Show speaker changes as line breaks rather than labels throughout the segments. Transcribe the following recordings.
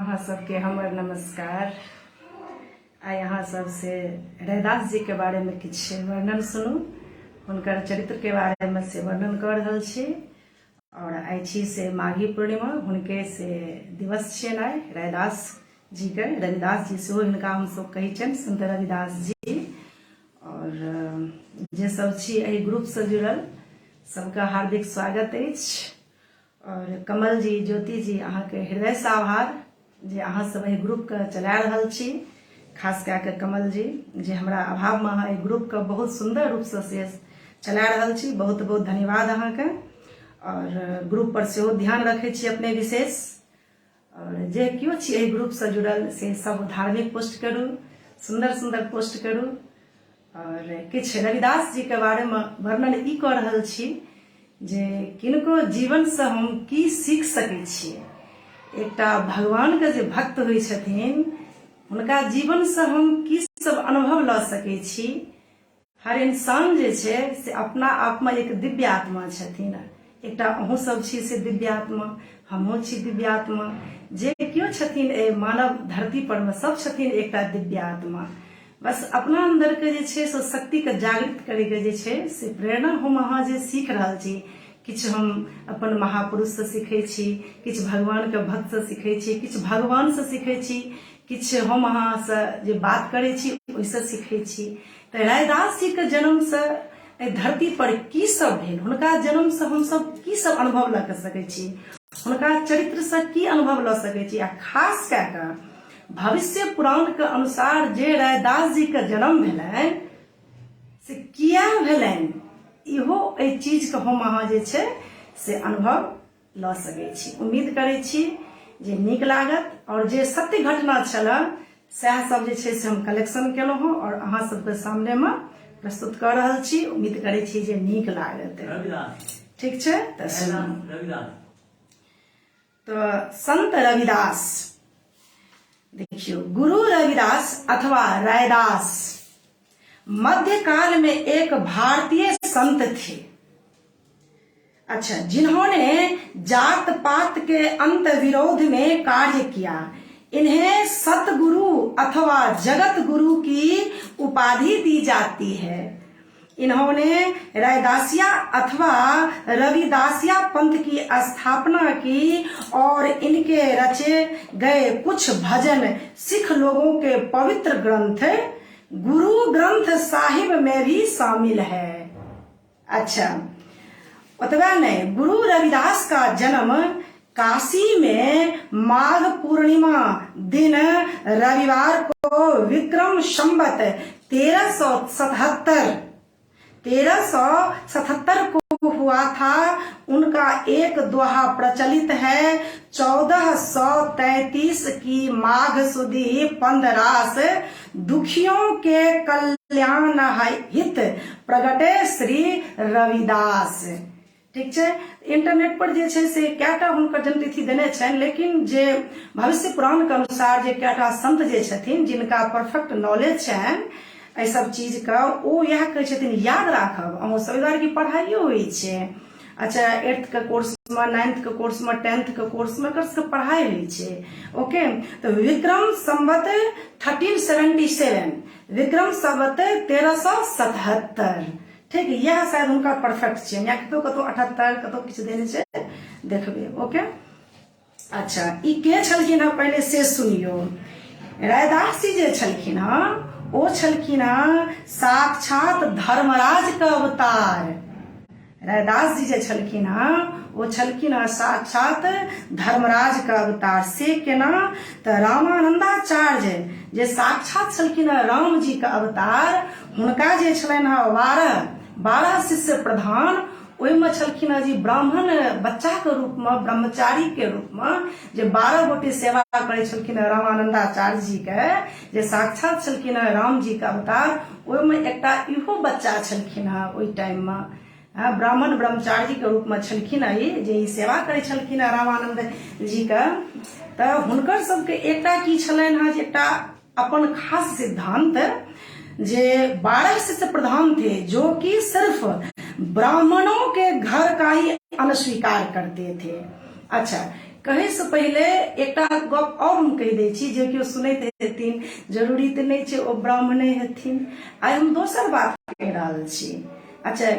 अहाँ सबके हमर नमस्कार। आइ अहाँ सबसे रैदास जी के बारे में किछ वर्णन सुनू, हुनकर चरित्र के बारे में से वर्णन कर रहल छी। और आइ छी से माघी पूर्णिमा, हुनके से दिवस छियनि आइ रैदास जी के। रविदास जी सेहो हिनका हमसब कहै छियनि, संत रविदास जी। और जे सब छी एहि ग्रुप से जुड़ल सबका हार्दिक स्वागत अछि। और कमल जी, ज्योति जी, अहाँ के हृदय से आभार जे अहाँ सब एहि ग्रुप के चला रहल छी। खास कए के कमल जी जे हमरा अभाव में अहाँ एहि ग्रुप के बहुत सुंदर रूप से चला रहल छी, बहुत बहुत धन्यवाद अहाँ के। और ग्रुप पर सेहो ध्यान रखे छी अपने विशेष। और जे क्यों छी एहि ग्रुप से जुड़ल से सब धार्मिक पोस्ट करू, सुंदर सुंदर पोस्ट करू। और किछ रविदास जी के बारे में वर्णन ई कर रहल छी जे किनको जीवन से हम की सीख सकै छियै। एकटा भगवान के जे भक्त होइ छथिन हुनका जीवन से हम की सब अनुभव ल सकै छी। हर इंसान जे छै से अपना आप में एक दिव्य आत्मा छथिन। एकटा अहूँ सब छी से दिव्य आत्मा, हमहूँ छी दिव्य आत्मा। जे क्यों छथिन ए मानव धरती पर में सब छथिन एकटा दिव्य आत्मा। बस अपना अंदर के जे छै से शक्ति के जागृत करे के जे छै से प्रेरणा हम अहाँ जे सीख रहल छी। किछ हम अपन महापुरुष से सीखे छी, किछ भगवान के भक्त से सीखे छी, किछ भगवान से सीखे छी, किछ हम अहाँ से जे बात करे छी ओइसे सीखे छी। तो रैदास जी के जन्म से धरती पर की सब भेल, हुनका जन्म से हम सब की सब अनुभव ल सकै छी, हुनका चरित्र से की अनुभव ल सकै छी। आ खास कए के भविष्य पुराण के अनुसार जे रैदास जी के जन्म भेलनि से किया भेलनि, इहो एहि चीज के हम अहाँ जे छै से अनुभव ल सकै छी। उम्मीद करै छी जे नीक लागत। और जे सत्य घटना छला सएह सब जे छै से हम कलेक्शन केलहुँ हँ और अहाँ सबके सामने में प्रस्तुत कर रहल छी। उम्मीद करै छी जे नीक लागत। ठीक छै तो संत रविदास, देखियो गुरु रविदास अथवा रैदास मध्यकाल में एक भारतीय संत थे। अच्छा, जिन्होंने जात पात के अंत विरोध में कार्य किया। इन्हें सतगुरु अथवा जगत गुरु की उपाधि दी जाती है। इन्होंने रैदासिया अथवा रविदासिया पंथ की स्थापना की और इनके रचे गए कुछ भजन सिख लोगों के पवित्र ग्रंथ गुरु ग्रंथ साहिब में भी शामिल है। अच्छा, उतना नहीं, गुरु रविदास का जन्म काशी में माघ पूर्णिमा दिन रविवार को विक्रम संवत 1377 को हुआ था। उनका एक दोहा प्रचलित है, 1433 की माघ सुदी 15 दुखियों के कल्याण हित प्रगटे श्री रविदास। ठीक छै, इंटरनेट पर जे छै से कएटा हुनकर जन्मतिथि देने छनि, लेकिन जे भविष्य पुराण के अनुसार जे कएटा संत जे छथिन जिनका परफेक्ट नॉलेज छनि एहि सब चीज का, ओ यह कहै छथिन याद राखब। अहूँ सब दुआरे की पढ़ाइयो होइ छै। अच्छा, 8th के कोर्स में, 9th के कोर्स में, 10th के कोर्स में एकर सबके पढ़ाई होइ छै। ओके, तो विक्रम संवत 1377, विक्रम संवत 1377। ठीक, यह शायद उनका परफेक्ट छै, या कतो 78 कतो किछु देने छै, देखबे। ओके, अच्छा, ई के छलखिन हँ पहले से सुनियो। रैदास जी जे छलखिन हँ ओ छलखिन हँ साक्षात धर्मराज का अवतार। रैदास जी जे छलखिन हँ वो छलखिन हँ साक्षात धर्मराज का अवतार। से केना तऽ रामानंदाचार्य जे साक्षात छलखिन हँ राम जी का अवतार, हुनका जे छलनि हँ 12 शिष्य प्रधान, ओहिमे छलखिन हँ जी ब्राह्मण बच्चा के रूप में, ब्रह्मचारी के रूप में जे 12 गोटे सेवा करे छलखिन हँ रामानंदाचार्य जी के, जे साक्षात छलखिन हँ राम जी के अवतार। ओहिमे एकटा इहो बच्चा छलखिन हँ ओहि टाइम में, ब्राह्मण ब्रह्मचारी के रूप में छलखिन हँ ई, जे ई सेवा करे छलखिन हँ रामानंद जी के। तऽ हुनकर सबके एकटा की छलनि हँ, जे एकटा अपन खास सिद्धांत, जे 12 शिष्य प्रधान थे जो कि सिर्फ ब्राह्मणों के घर का ही अनस्वीकार करते थे। अच्छा, कहे से पहले एकटा गप और हम कहि दै छी जे केओ सुनैत हेथिन, जरूरी तऽ नहि छै ओ ब्राह्मणे हेथिन। आइ हम दोसर बात कहि रहल छी। अच्छा,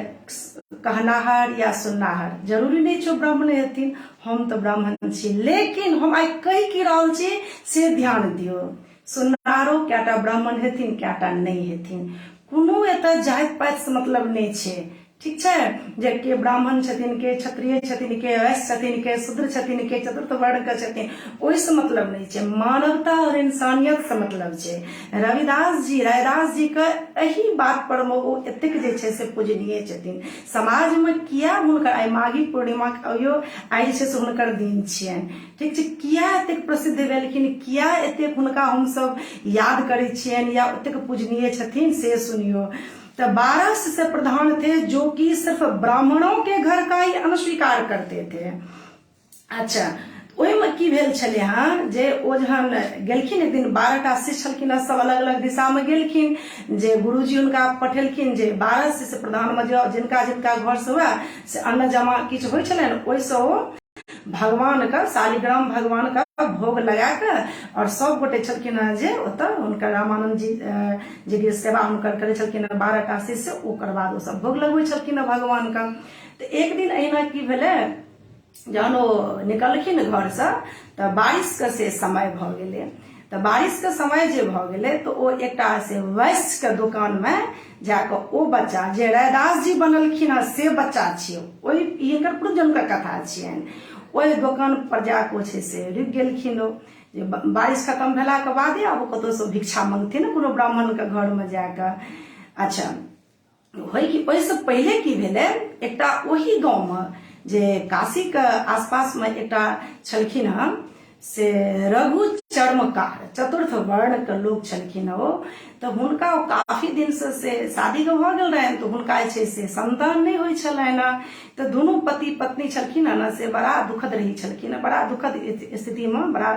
कहनाहर या सुननाहर जरूरी नहीं छो ब्राह्मणे हेथिन, हम तो ब्राह्मण छी, लेकिन हम आई कहि की रहल छी से ध्यान दियो। सुननारो कएटा ब्राह्मण हेथिन, कएटा नहीं हेथिन। कोनो एतऽ जाति पाति से मतलब नहीं छै, ठीक छै? जे के ब्राह्मण छथिन, के क्षत्रिय छथिन, के वैश्य छथिन, के शूद्र छथिन, के चतुर्थ वर्ण के छथिन, ओहि से मतलब नहीं छै। मानवता और इंसानियत से मतलब छै। रविदास जी, रायदास जी के एही बात पर ओ एतेक जे छै से पूजनीय छथिन। समाज में किया हुनकर आई माघी पूर्णिमा अयो आई छै से हुनकर दिन छियनि, ठीक छै? किया एतेक प्रसिद्ध भेलखिन, किया एतेक हुनका हम सब याद करै छियनि या एतेक पूजनीय छथिन, से सुनियो। तो 12 से प्रधान थे जो कि सिर्फ ब्राह्मणों के घर का ही अस्वीकार करते थे। अच्छा, ओहिमे की भेल छलै हँ जे ओ जहन गेलखिन एक दिन 12टा शिष्य छलखिन हँ, सब अलग अलग दिशा में गेलखिन, जे गुरुजी हुनका पठेलखिन जे 12 शिष्य प्रधान में जाओ, जिनका जिनका घर से हुआ से अन्न जमा किछु होइ छलनि, ओहिसँ ओ भगवान का शालिग्राम भगवान का भोग लगा कर और सब गोटे छलखिन हँ जे ओतऽ हुनकर रामानंद जी जी के सेवा हुनकर करे छलखिन हँ 12टा शिष्य, ओकर बाद ओ सब भोग लगबै छलखिन हँ भगवान का। तो एक दिन अहिना की भेलै, जहन ओ निकलखिन घर से तऽ बारिश के से समय भ गेलै। तऽ बारिश के समय जे भ गेलै तऽ ओ एकटा से वैश्य के दुकान में जाकर ओ बच्चा जे रैदास जी बनलखिन हँ से बच्चा छियै, ओहि हिनकर पूर्वजन्म के कथा छियनि, ओहि दोकान पर जाके छै से रुकि गेलखिन। ओ जे बारिश खत्म भेला के बादे आब कतौ से भिक्षा मांगथिन कोनो ब्राह्मण के घर में जाकर। अच्छा, ओहिसँ पहिले की भेलै, एकटा ओही गाँव में जे काशी के आसपास में एकटा छलखिन हँ से रघु चर्मकार, चतुर्थ वर्ण के लोग छलखिन ओ। तो हुनका काफी दिन से शादी के भ गेल रहनि, तो हुनका जे छै से संतान नहीं होइ छलनि। तो दुनू पति पत्नी छलखिन हँ से बड़ा दुखद रही छलखिन, बड़ा दुखद स्थिति में, बड़ा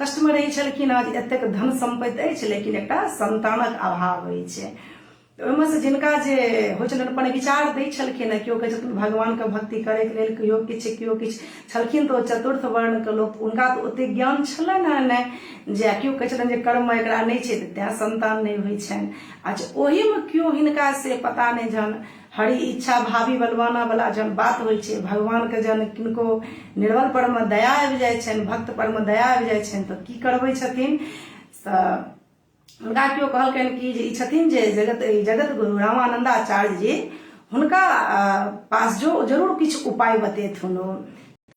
कष्ट में रही छलखिन हँ। एतेक धन संपत्ति अछि लेकिन एकटा संतानक अभाव होइ छै। ओहिमे से जिनका जे होइ छलनि अपन विचार दै छलखिन हँ, केओ कहै छथिन भगवान के भक्ति करे के लेल, केओ किछु छलखिन। तो चतुर्थ वर्ण के लोग, उनका तो ओते ज्ञान छलनि हँ नहि, जे केओ कहै छलनि जे कर्म में एकरा नहीं छै तें संतान नहीं होइ छनि। अच्छा, ओही में केओ हिनका से पता नहीं जहन हरि इच्छा भाभी बलवाना वाला जहन बात होइ छै, भगवान के जहन किनको निर्बल पर में दया आबि जाइ छनि, भक्त पर में दया आबि जाइ छनि, तो की करबै छथिन। हुनका केओ कहलकनि कि जे ई छथिन जे जगत गुरु रामानंदाचार्य जी, हुनका पास जो जरूर किछु उपाय बतेथुन ओ।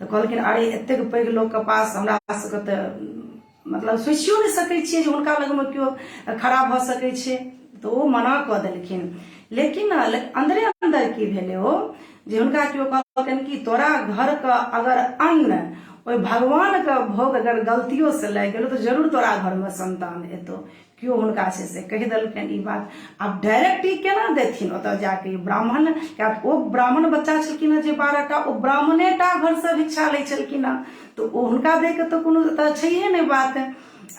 तो कहलखिन अरे एतेक पैघ लोक के पास हमरा सबके तऽ मतलब सोचियो नहीं सकै छियै जे हुनका लग में केओ खड़ा भऽ सकै छै। तो ओ मना कऽ देलखिन। लेकिन अंदरे अंदर की भेलै ओ जे हुनका केओ कहलकनि कि तोरा घर का अगर अन्न ओहि भगवान का भोग अगर गलतियों से लागि गेलो तो जरूर तोरा घर में संतान एतौ। क्यों हुनका से कहि देलकनि ई बात। आब डायरेक्ट ई केना देथिन ओतऽ जाके ब्राह्मण, क्या ओ ब्राह्मण बच्चा छलखिन जे 12टा, ओ ब्राह्मणेटा घर से भिक्षा लै छलखिन, तो ओ हुनका दे के तो कोनो छैहे नहीं बात।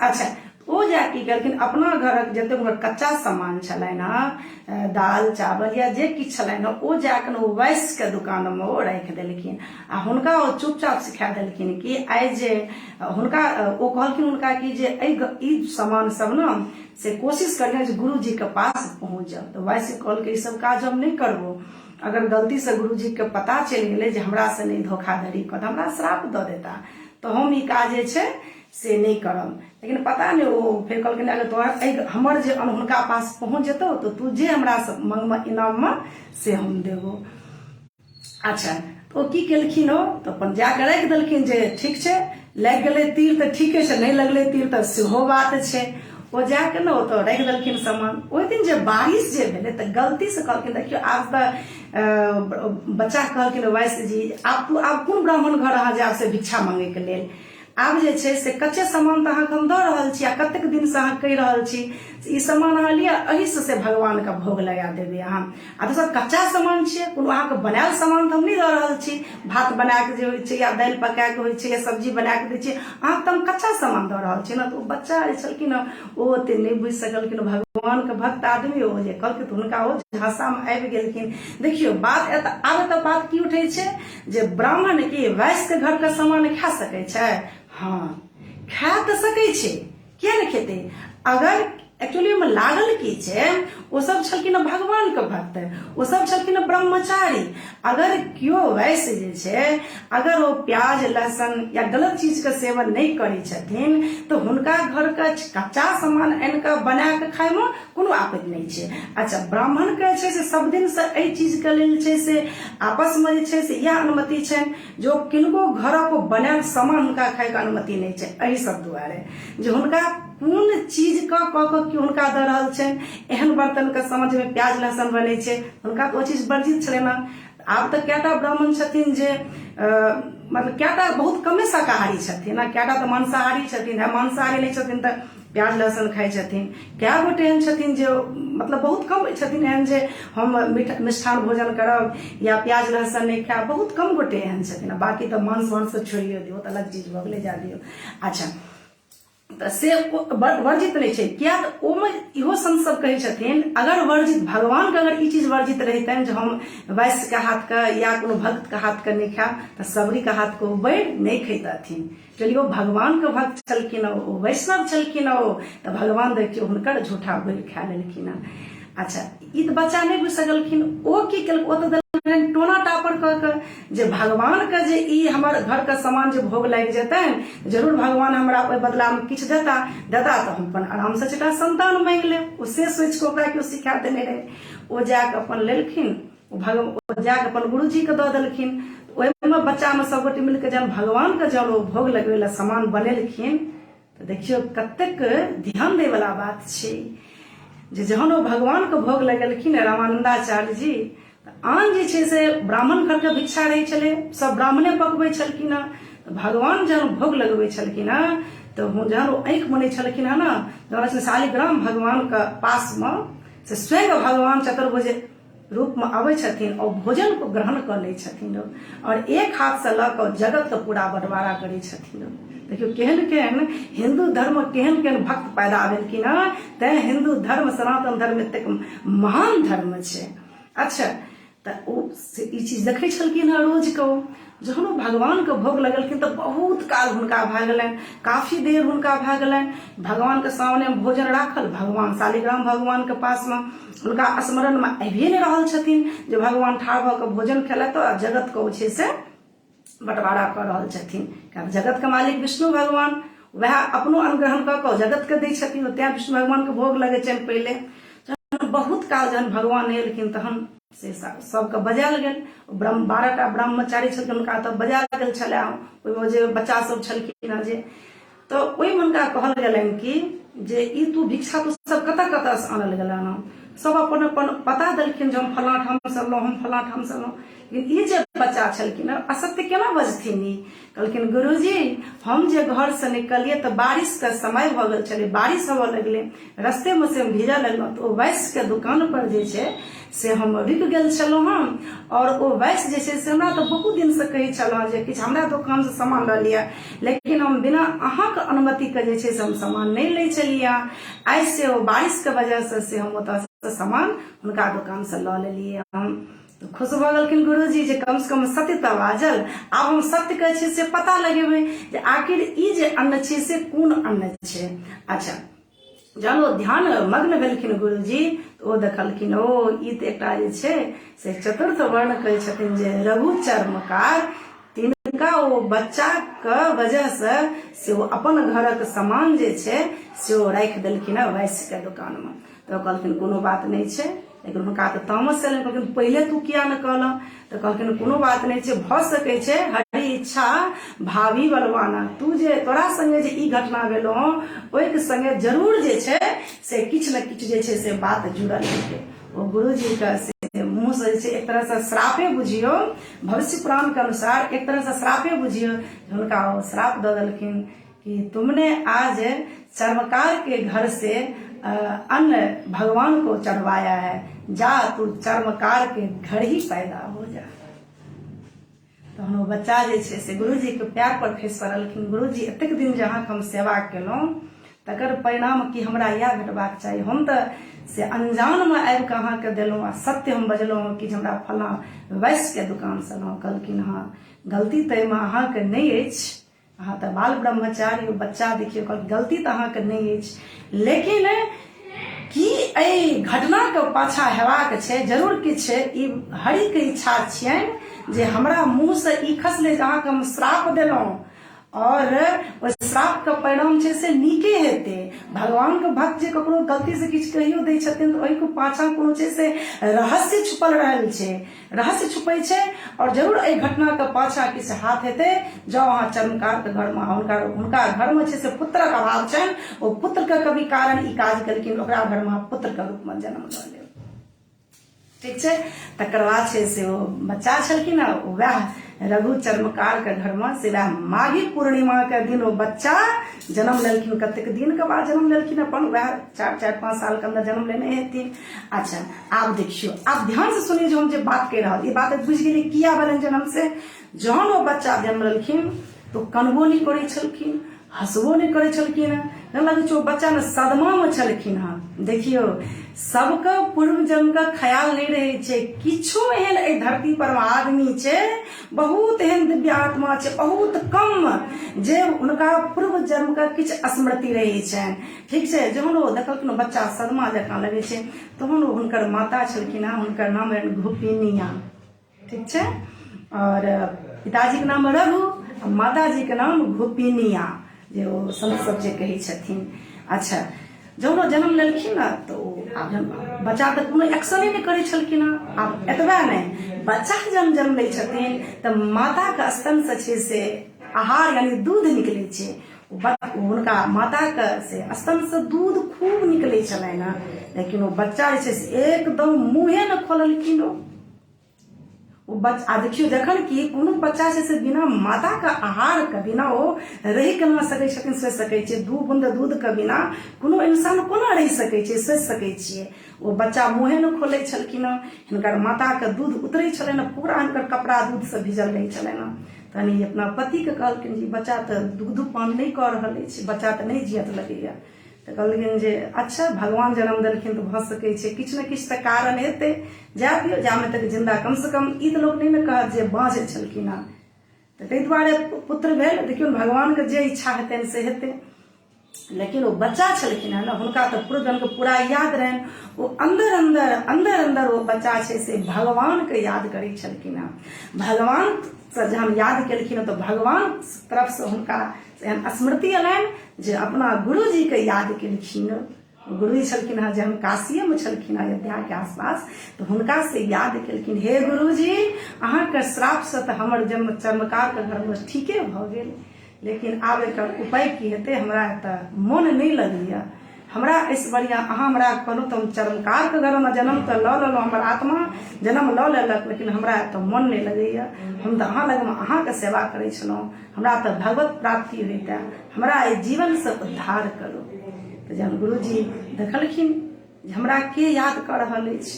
अच्छा, ओ जाके गेलखिन अपना घरक जते कच्चा सामान छलनि हँ, दाल चावल या जे किछु छलनि हँ, ओ जाके ओ वैश्य के दुकान में ओ राखि देलखिन। आ हुनका ओ चुपचाप सिखा देलखिन कि आइ जे हुनका ओ कहलखिन हुनका कि जे ई सामान सब न से कोशिश करिए जे गुरु जी के पास पहुंच जाओ। तो वैश्य कहलकै ई सब काज हम नहीं करबो, अगर गलती से गुरु जी के पता चलि गेलै जे हमरा से नहीं धोखाधड़ी कर, हमरा श्राप दऽ देता, तो हम ई काज जे छै से नहीं करब। लेकिन पता नहीं ओ फिर कहलखिन अगर तोहर हमर जे हुनका पास पहुंच जेतौ तो तू जे हमरा से मंगमा इनाम में से हम देबो। अच्छा, तो ओ की केलखिन ओ तो अपन जाके राखि देलखिन जे ठीक छै, लागि गेलै तीर तऽ ठीके छै, नहीं लगलै तीर तऽ सेहो बात छै। ओ जाके न ओतऽ राखि देलखिन सामान। ओहि दिन जे बारिश जे भेलै तऽ गलती से कहलखिन देखियो आब तऽ बच्चा कहलखिन वैश्य जी आब कोन ब्राह्मण घर अहाँ जायब से भिक्षा मांगे के लेल, आब जे छै से कच्चे सामान तऽ अहाँके हम दऽ रहल छी, आ कतेक दिन से अहाँ कहि रहल छी ई सामान अहाँ लिअ, एहि से भगवान के भोग लगा देबै अहाँ। आ दोसर कच्चा सामान छियै, कोनो अहाँके बनायल सामान तऽ हम नहीं दऽ रहल छी, भात बना के जे होइ छै या दालि पका के होइ छै या सब्जी बना के दै छियै, अहाँके तऽ हम कच्चा सामान दऽ रहल छी ने। तऽ ओ बच्चा जे छलखिन ओ ओते नहीं बुझि सकलखिन, भगवान के भक्त आदमी ओ जे कहलखिन हुनका ओ झांसामे आबि गेलखिन। देखियौ बात आब तऽ बात की उठै छै जे ब्राह्मण के वैश्य के घर के सामान खा सकै छै? हाँ, खा तऽ सकै छै, किया ने खेतै? अगर एक्चुअली में लागल की छै, ओ सब छलखिन भगवान के भक्त, ओ सब छलखिन ब्रह्मचारी। अगर केओ वैश्य जे छै, अगर वो प्याज लहसुन या गलत चीज के सेवन नहीं करै छथिन तो हुनका घर के कच्चा सामान आनि के बना के खाय में कोनो आपत्ति नहीं छै। अच्छा, ब्राह्मण के छै से सब दिन से एहि चीज के लेल छै से आपस में जे छै से यह अनुमति छै जो किनको घरक बनायल सामान हुनका खाय के अनुमति नहीं छै। एहि सब दुआरे जे हुनका कोन चीज का कि हुनका दऽ रहल छनि, एहन बर्तन के समझ में प्याज लहसुन बनै छै, हुनका तो ओ चीज वर्जित छलै ना। आब तऽ कएटा ब्राह्मण छथिन जे मतलब कएटा बहुत कमे शाकाहारी छथिन, कएटा तऽ मांसाहारी छथिन, मांसाहारी नहीं छथिन तऽ प्याज लहसुन खाइ छथिन। कए गोटे एहन छथिन जे मतलब बहुत कम छथिन एहन जे हम मिष्ठान भोजन करब या प्याज लहसुन नहीं खायब, बहुत कम गोटे एहन छथिन। बाकी तऽ मांस वांस छोड़िए दियौ, तऽ अलग चीज भऽ गेलै, जा दियौ। अच्छा, तऽ से वर्जित नहीं छै, किया तऽ ओमे इहो संत सब कहै छथिन अगर वर्जित भगवान के अगर ई चीज वर्जित रहितनि जे हम वैश्य के हाथ के या कोनो भक्त के हाथ के नहीं खायब तऽ सबरी के हाथ के बैर नहीं खैतथिन। चलिए ओ भगवान के भक्त छलखिन, ओ वैष्णव छलखिन, ओ तऽ भगवान देखियौ हुनकर झूठा बैर खा लेलखिन। अच्छा, ई तऽ बच्चा नहीं बुझि सकलखिन, ओ की केलक, ओ तऽ टोना टापर कह के जे भगवान के जे ई हमर घर के सामान जे भोग लागि जेतनि जरूर भगवान हमरा ओहि बदला में किछु देता तऽ हम अपन आराम से चारिटा संतान मांगि लेब। ओ से सोचि के ओकरा केओ सिखा देने रहे। ओ जाके अपन लेलखिन, ओ जाके अपन गुरुजी के दऽ देलखिन। ओहिमे बच्चा में सब गोटे मिलकर जब भगवान के जब भोग लगबै ला सामान बनेलखिन तऽ देखियौ कतेक ध्यान दै वाला बात छै जे जहन ओ भगवान के भोग लगेलखिन रामानंदाचार्य जी, आन जे छै से ब्राह्मण घर के भिक्षा रहै छलै, सब ब्राह्मणे पकबै छलखिन हँ। भगवान जहन भोग लगबै छलखिन हँ तऽ जहन ओ आँखि मुनै छलखिन हँ ना, जहन शालिग्राम भगवान के पास में से स्वयं भगवान चतुर्भुज रूप में आबै छथिन और भोजन को ग्रहण कर लै छथिन और एक हाथ से लऽ कऽ जगत के पूरा बंटवारा करै छथिन। देखियो केहन केहन हिंदू धर्म केहन केहन भक्त पैदा भेलखिन हँ, तैं हिंदू धर्म सनातन धर्म एतेक महान धर्म छै। अच्छा, तऽ ओ ई चीज देखै छलखिन हँ रोज के। जहन ओ भगवान के भोग लगलखिन तऽ बहुत काल हुनका भए गेलनि, काफी देर हुनका भए गेलनि। भगवान के सामने भोजन राखल, भगवान शालिग्राम भगवान के पास में हुनका स्मरण में आबिए नहीं रहल छथिन जे भगवान ठाढ़ भऽ कऽ भोजन खेलत आ जगत के छै से बंटवारा कर रहल छथिन। जगत के मालिक विष्णु भगवान वह अपनो अनुग्रहण कऽ कऽ जगत के दै छथिन, तैं विष्णु भगवान के भोग लगे छनि। पहले बहुत काल जहन भगवान एलखिन तहन से सबके बजायल गेल। 12टा ब्रह्मचारी छलखिन, हुनका तऽ बजायल गेल छलै। ओहिमे जे बच्चा सब छलखिन हँ जे, तऽ ओहिमे हुनका कहल गेलनि कि जे ई तू भिक्षा तू सब कतऽ से आनल गेलन हँ। सब अपन अपन पता देलखिन जे हम फलां ठाम से अनलहुँ, हम फलां ठाम से अनलहुँ। लेकिन ई जे बच्चा छलखिन असत्य केना बजथिन? ई कहलखिन गुरुजी हम जे घर से निकलिए तऽ बारिश के समय भऽ गेल छलै, बारिश होबऽ लगलै, रस्ते में से हम भीजऽ लगलहुँ। तो वैश्य के दुकान पर जे छै से हम रुकि गेल छलहुँ हँ और ओ वैश्य जे छै से हमरा तऽ बहुत दिन से कहै छलहुँ जे किछु हमरा दोकान से सामान लऽ लिअ, लेकिन हम बिना अहाँके अनुमति के जे छै से हम सामान नहीं लै छलियै। आइ से ओ बारिश के वजह से हम ओतऽ सामान हुनका दुकान से लऽ लेलियै। हम तो खुश भऽ गेलखिन गुरुजी जे कम से कम सत्य तऽ बाजल, आब हम सत्य के छै से पता लगेबै जे आखिर ई जे अन्न छै से कोन अन्न छै। अच्छा, जहन ओ ध्यान मग्न भेलखिन गुरुजी तऽ ओ देखलखिन ओ ई तऽ एकटा जे छै से चतुर्थ वर्ण कहै छथिन जे रघु चर्मकार, तिनका ओ बच्चा के वजह से ओ अपन घरक सामान जे छै से ओ राखि देलखिन है वैश्य के दुकान में। तो कहलखिन कोनो बात नहीं छै, लेकिन हुनका तऽ तामस एलनि। कहलखिन पहले तू किया न कहलहुँ? तऽ कहलखिन कोनो बात नहीं छै, भऽ सकै छै हरी इच्छा भावी बलवाना। तू जे तोरा संगे जे ई घटना भेलो ओहि संगे जरूर जे छै से किछु न किछु जे छै से बात जुड़ल हेतै। ओ गुरुजी के से मुँह से जे छै एक तरह से श्रापे बुझियो, भविष्य पुराण के अनुसार एक तरह से श्रापे बुझियो। हुनका ओ श्राप दऽ देलखिन कि तुमने आज चर्मकार के घर से अन्न भगवान को चढ़वाया है, जा तू चर्मकार के घर ही पैदा हो जा। तो हम बच्चा जे छै से गुरुजी के पैर पर खसि पड़लखिन। गुरुजी एतेक दिन जहाँ हम सेवा केलहुँ तकर परिणाम कि हमरा इएह भेटबाक चाही। हम तऽ से अनजान में आबि कऽ अहाँके देलहुँ आ सत्य हम बजलहुँ कि हमरा फलाँ वैश्य के दुकान से लहुँ। कहलखिन हाँ गलती तऽ एहिमे अहाँके नहीं अछि, अहाँ तऽ बाल ब्रह्मचारी बच्चा देखियौ, गलती तऽ अहाँके नहीं अछि, लेकिन कि एहि घटनाके पाछा हेबाक छै जरूर किछु ई हरिके इच्छा छियनि जे हमरा मुँह से ई खसलै जे अहाँके हम श्राप देलहुँ और ओहि श्राप के परिणाम छै से नीके हेतै। भगवान के भक्त जे ककरो गलती से किछु कहियो दै छथिन तऽ ओहि के पाछा कोनो छै से रहस्य छुपल रहल छै, रहस्य छुपै छै और जरूर एहि घटना के पाछा किछु हाथ हेतै। जँ अहाँ चर्मकार के घर में हुनका घर में छै से पुत्रक अभाव छनि, ओ पुत्र के कभी कारण ई काज केलखिन, ओकरा घर में पुत्र के रूप में जन्म लऽ लेब, ठीक छै। तकर बाद छै से ओ बच्चा छलखिन आ वएह रघु चर्मकार के घर में से वएह माघी पूर्णिमा के दिन वो बच्चा जन्म लेलखिन। कतेक दिन के बाद जन्म लेलखिन, अपन वएह 4-5 साल के अंदर जन्म लेने हेथिन। अच्छा आब देखियो, आब ध्यान से सुनिए जो हम जे बात कह रहा, ये बात बुझ गेलिए किया भेलन जन्म से। जहन वो बच्चा जन्म लेलखिन तो कनबो नहीं करै छलखिन, हंसबो नहीं करै छलखिन, लगे छै बच्चा ने सदमा में छलखिन हँ। देखियो सबके पूर्व जन्म का ख्याल नहीं रहे छै, किछो एहन एहि धरती पर आदमी छै, बहुत एहन दिव्य आत्मा छै, बहुत कम जे उनका पूर्व जन्म का किछु स्मृति रहे छनि, ठीक छै। जहन ओ देखलखिन बच्चा सदमा जकाँ लगे छै, तहन हुनकर माता छलखिन हँ, हुनकर नाम रहनि घुपिनिया, ठीक छै। और पिताजी के नाम रघु, माता जी के नाम घुपिनिया, जे ओ संत सब जे कहै छथिन। अच्छा जब वो जन्म लेलखिन ना तो आब बच्चा तऽ कोनो एक्शने नहीं करै छलखिन हँ। आब एतबा नहीं, बच्चा जब जन्म लै छथिन तऽ माता के स्तन से छै से आहार यानी दूध निकलै छै, उनका माता के से स्तन से दूध खूब निकलै छलनि हँ, लेकिन वो बच्चा जे छै से एकदम मुँहे न खोललखिन। वो बच्चा देखियो जखन कि कोनो बच्चा छै से बिना माता के आहार के बिना वो रहि के न सकै छथिन, सोचि सकै छियै। 2 बूंद दूध के बिना कोनो इंसान कोना रहि सकै छै, सोचि सकै छियै। वो बच्चा मुँहे न खोलै छलखिन हँ, हिनकर माता के दूध उतरै छलनि, पूरा हिनकर कपड़ा दूध से भिजल रहै छलनि। तहन अपना पति के कहलखिन जे बच्चा तऽ दूध पान नहीं कऽ रहल अछि, बच्चा तऽ नहीं जियत लगैया। तऽ कहलखिन जे अच्छा भगवान जन्म देलखिन तऽ भऽ सकै छै किछु ने किछु तऽ कारण हेतै, जाए दियौ जामे तक जिंदा, कम से कम ई तऽ लोक नहीं ने कहत जे बाँझ छलखिन हँ। तऽ ताहि दुआरे पुत्र भेल, देखियौ भगवान के जे इच्छा हेतनि से हेतै। लेकिन वो बच्चा छलखिन हँ ना, हुनका तऽ पूर्व जन्म के पूरा याद रहनि। वो अंदर वो बच्चा छै से भगवान के याद करै छलखिन हँ। भगवान से जहन याद केलखिन तो भगवान तरफ से हुनका स्मृति अयलनि जे अपना गुरु जी के याद केलखिन। गुरु जी छलखिन हँ जहन काशिये में छलखिन अयोध्या के आसपास, तो हुनका से याद केलखिन, हे गुरु जी अहाँके श्राप से तऽ हमर जन्म चर्मकार के घर में ठीके भऽ गेल, लेकिन आब एकर उपाय की हेतै, हमरा तऽ मोन नहीं लगैया। हमरा इस बढ़िया अहाँ हमरा कहलहुँ तऽ हम चर्मकार के घर में जन्म तऽ लऽ लेलहुँ, हमर आत्मा जन्म लऽ लेलक, लेकिन हमरा तऽ मन नहीं लगैया। हम तऽ अहाँ लग में अहाँ के सेवा करै छलहुँ, हमरा तऽ भगवत प्राप्ति होइता, हमरा एहि जीवन से उद्धार करू। तऽ जहन गुरु जी देखलखिन जे हमरा के याद कऽ रहल अछि,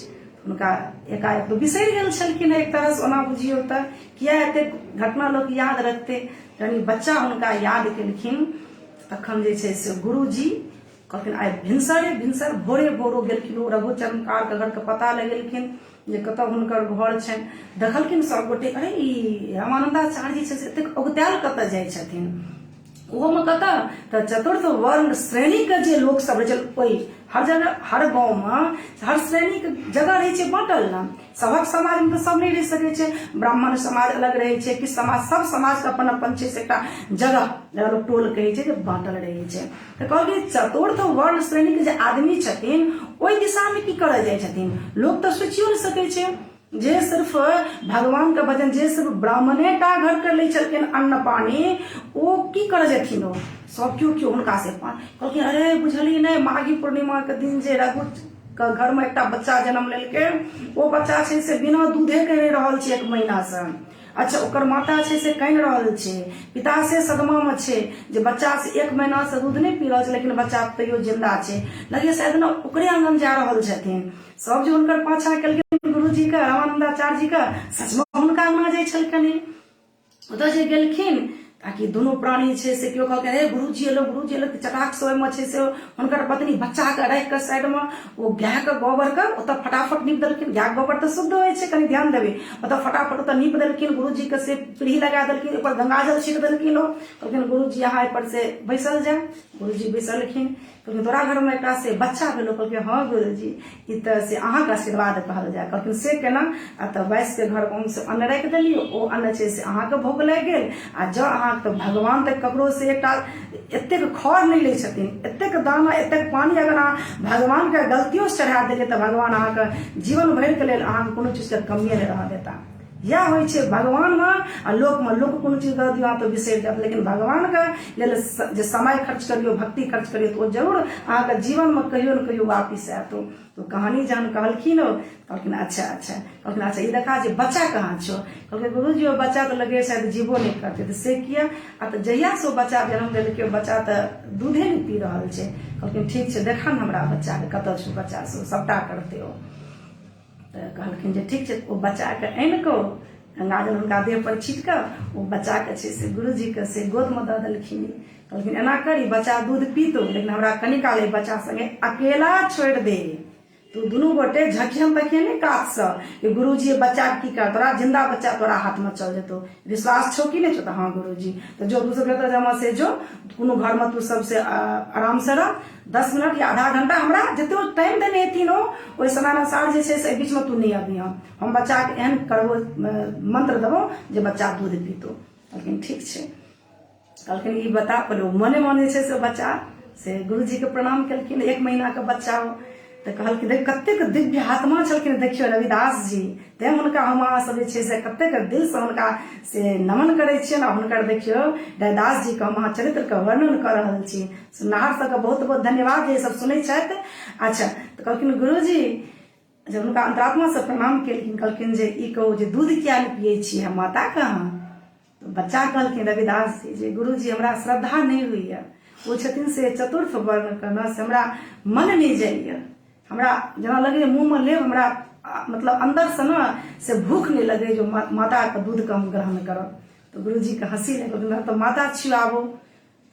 हुनका एकाएक तो बिसरि गेल छलखिन एक तरह से, ओना बुझियौ तऽ किया एतेक घटना लोक याद रखतै। यानी बच्चा हुनका याद केलखिन, तखन जे छै से गुरु जी कहलखिन आइ भिनसर भोरे गेलखिन, ओ रघु चर्मकार के घर के पता लगेलखिन जे कतऽ हुनकर घर छनि। देखलखिन सबगोटे, अरे ई रामानंदाचार्य जी छै से एतेक औगतायल कतऽ जाइ छथिन, ओहो में कतऽ तऽ चतुर्थ वर्ण श्रेणी के जे लोक सब रहै छै, ओहि हर जगह हर गाँव में हर श्रेणी के जगह रहै छै बाँटल ना। सभक समाज में तो सब नहीं रह सकै छै, ब्राह्मण समाज अलग रहै छै, किछु समाज, सब समाज के अपन अपन छै से एकटा जगह लोक टोल कहै छै जे बाँटल रहै छै। तऽ कहलकै चतुर्थ वर्ण श्रेणी के जे आदमी छथिन ओहि दिशा में की करऽ जाइ छथिन, लोक तऽ सोचियो नहीं सकै छै। जे सिर्फ भगवान के भजन, जे सिर्फ ब्राह्मणे टा घर कर लै छलखिन अन्न पानी, ओ की कर जेथिन, ओ सब क्यों हुनका से कहलखिन अरे बुझलियै नहीं, माघी पूर्णिमा के दिन जे रघु के घर में एकटा बच्चा जन्म लेलकै, ओ बच्चा छै से बिना दूधे के रहि रहल छै 1 महीना से। अच्छा ओकर माता छै से कानि रहल छै, पिता से सदमा में छै जे बच्चा से 1 महीना से दूध नहीं पी रहल छै, लेकिन बच्चा तैयो जिंदा छै, लगे शायद ना ओकरे आंगन जा रहल छथिन। सब जे हुनकर पाछा केलखिन गुरु जी का, रामानंदाचार्य जी का, सचमुच हुनका आंगना जाइ छलखिन। ओतऽ जे गेलखिन ताकि दुनू प्राणी छै से केओ कहलकै हे गुरुजी एलो चटाक से ओहिमे छै से हुनकर पत्नी बच्चा के राखि कऽ साइड में ओ गाय के गोबर के ओतऽ फटाफट नीप देलखिन। गाय के गोबर तऽ शुद्ध होइ छै, कनि ध्यान देबै। ओतऽ फटाफट ओतऽ नीप देलखिन, गुरुजी के से पीढ़ी लगा देलखिन, ऊपर गंगाजल छीट देलखिन। ओ कहलखिन गुरुजी अहाँ एहिपर से बैसल जाए। गुरुजी बैसलखिन। कहलखिन तोरा घर में एकटा से बच्चा भेलो। कहलकै हाँ गुरुजी ई तऽ से अहाँके आशीर्वाद कहल जाए। कहलखिन से केना? तऽ वैश्य के घर में से अन्न राखि देलियै, ओ अन्न छै से अहाँके भोग लागि गेल। आ जँ अहाँ तऽ भगवान तऽ ककरो से एकटा एतेक खर नहीं लै छथिन, एतेक दाना एतेक पानी अगर अहाँ भगवान के गलतियों से चढ़ा देलियै तऽ भगवान अहाँके जीवन भरि के लेल अहाँके कोनो चीज के कमिये नहीं रहऽ देता। या होइ छै भगवान में आ लोक में, लोक कोनो चीज दऽ दियौ तो बिसरि जायत, लेकिन भगवान के लेल जे समय खर्च करियो, भक्ति खर्च करियो तो जरूर अहाँके जीवन में कहियो न कहियो वापिस आयत। तो कहानी जहन कहलखिन कहलखिन अच्छा कहलखिन अच्छा ई देखा जे बच्चा कहाँ छो? कहलकै गुरुजी ओ बच्चा तो लगे शायद जीवो नहीं करते। तो से किया? आ तो जहिया से बच्चा जन्म देलकै बच्चा तो दूधे नहीं पी रहल छै। कहलखिन ठीक छै देखा न हमरा बच्चा के कतऽ छौ बच्चा से सबटा करते हो। तो कहलखिन जे ठीक छै ओ बच्चा के आनि कऽ गंगाजल हुनका देह पर छीट कऽ ओ बच्चा के छै से गुरुजी के से गोद में दऽ देलखिन। कहलखिन एना करी बच्चा दूध पीतो, लेकिन हमरा कनी काल एहि बच्चा संगे अकेला छोड़ि दे। तो दुनू गोटे झकियन तकियन नहीं कात से कि गुरुजी बच्चा की कर, तोरा जिंदा बच्चा तोरा हाथ में चल जेतो। विश्वास छो कि नहीं छो? तो हाँ गुरुजी। तो जो तू सब जमा से जो कोनो घर में तू सबसे आराम से रह, 10 मिनट या आधा घंटा हमरा जते टाइम देने हेथिन ओहि समय अनुसार जे छै से बीच में तू नहीं अभी हम बच्चा के एहन करबो मंत्र देबो जे बच्चा दूध पीतो। कहलखिन ठीक छै। कहलखिन ई बता पहले मने मने छै से बच्चा से गुरुजी के प्रणाम केलखिन। 1 महीना के बच्चा हो। तो कहलखिन देख कतेक दिव्य आत्मा छलखिन, देखियो रविदास जी। तें हुनका हम अहाँ सब जे छै से कतेक दिल से हुनका से नमन करै छियनि। आ हुनकर देखियो रविदास जी के हम अहाँ चरित्र के वर्णन कर रहल छी। सुनहार सबके बहुत बहुत धन्यवाद जे सब सुनै छथि। अच्छा तो कहलखिन गुरुजी जब हुनका अंतरात्मा से प्रणाम केलखिन कहलखिन जे ई कहू जे दूध किया नहीं पियै छी, माता कहाँ? तो बच्चा कहलखिन रविदास जी जे गुरुजी हमरा श्रद्धा नहीं होइए, वो छथिन से चतुर्थ वर्ण करना से हमरा मन नहीं जाइए। हमरा जना लगे मुंह में लेब हमरा मतलब अंदर से ना से भूख नहीं लगे जो माता के दूध का हम ग्रहण करब। तो गुरुजी के हंसी लगे तो माता छियो आबो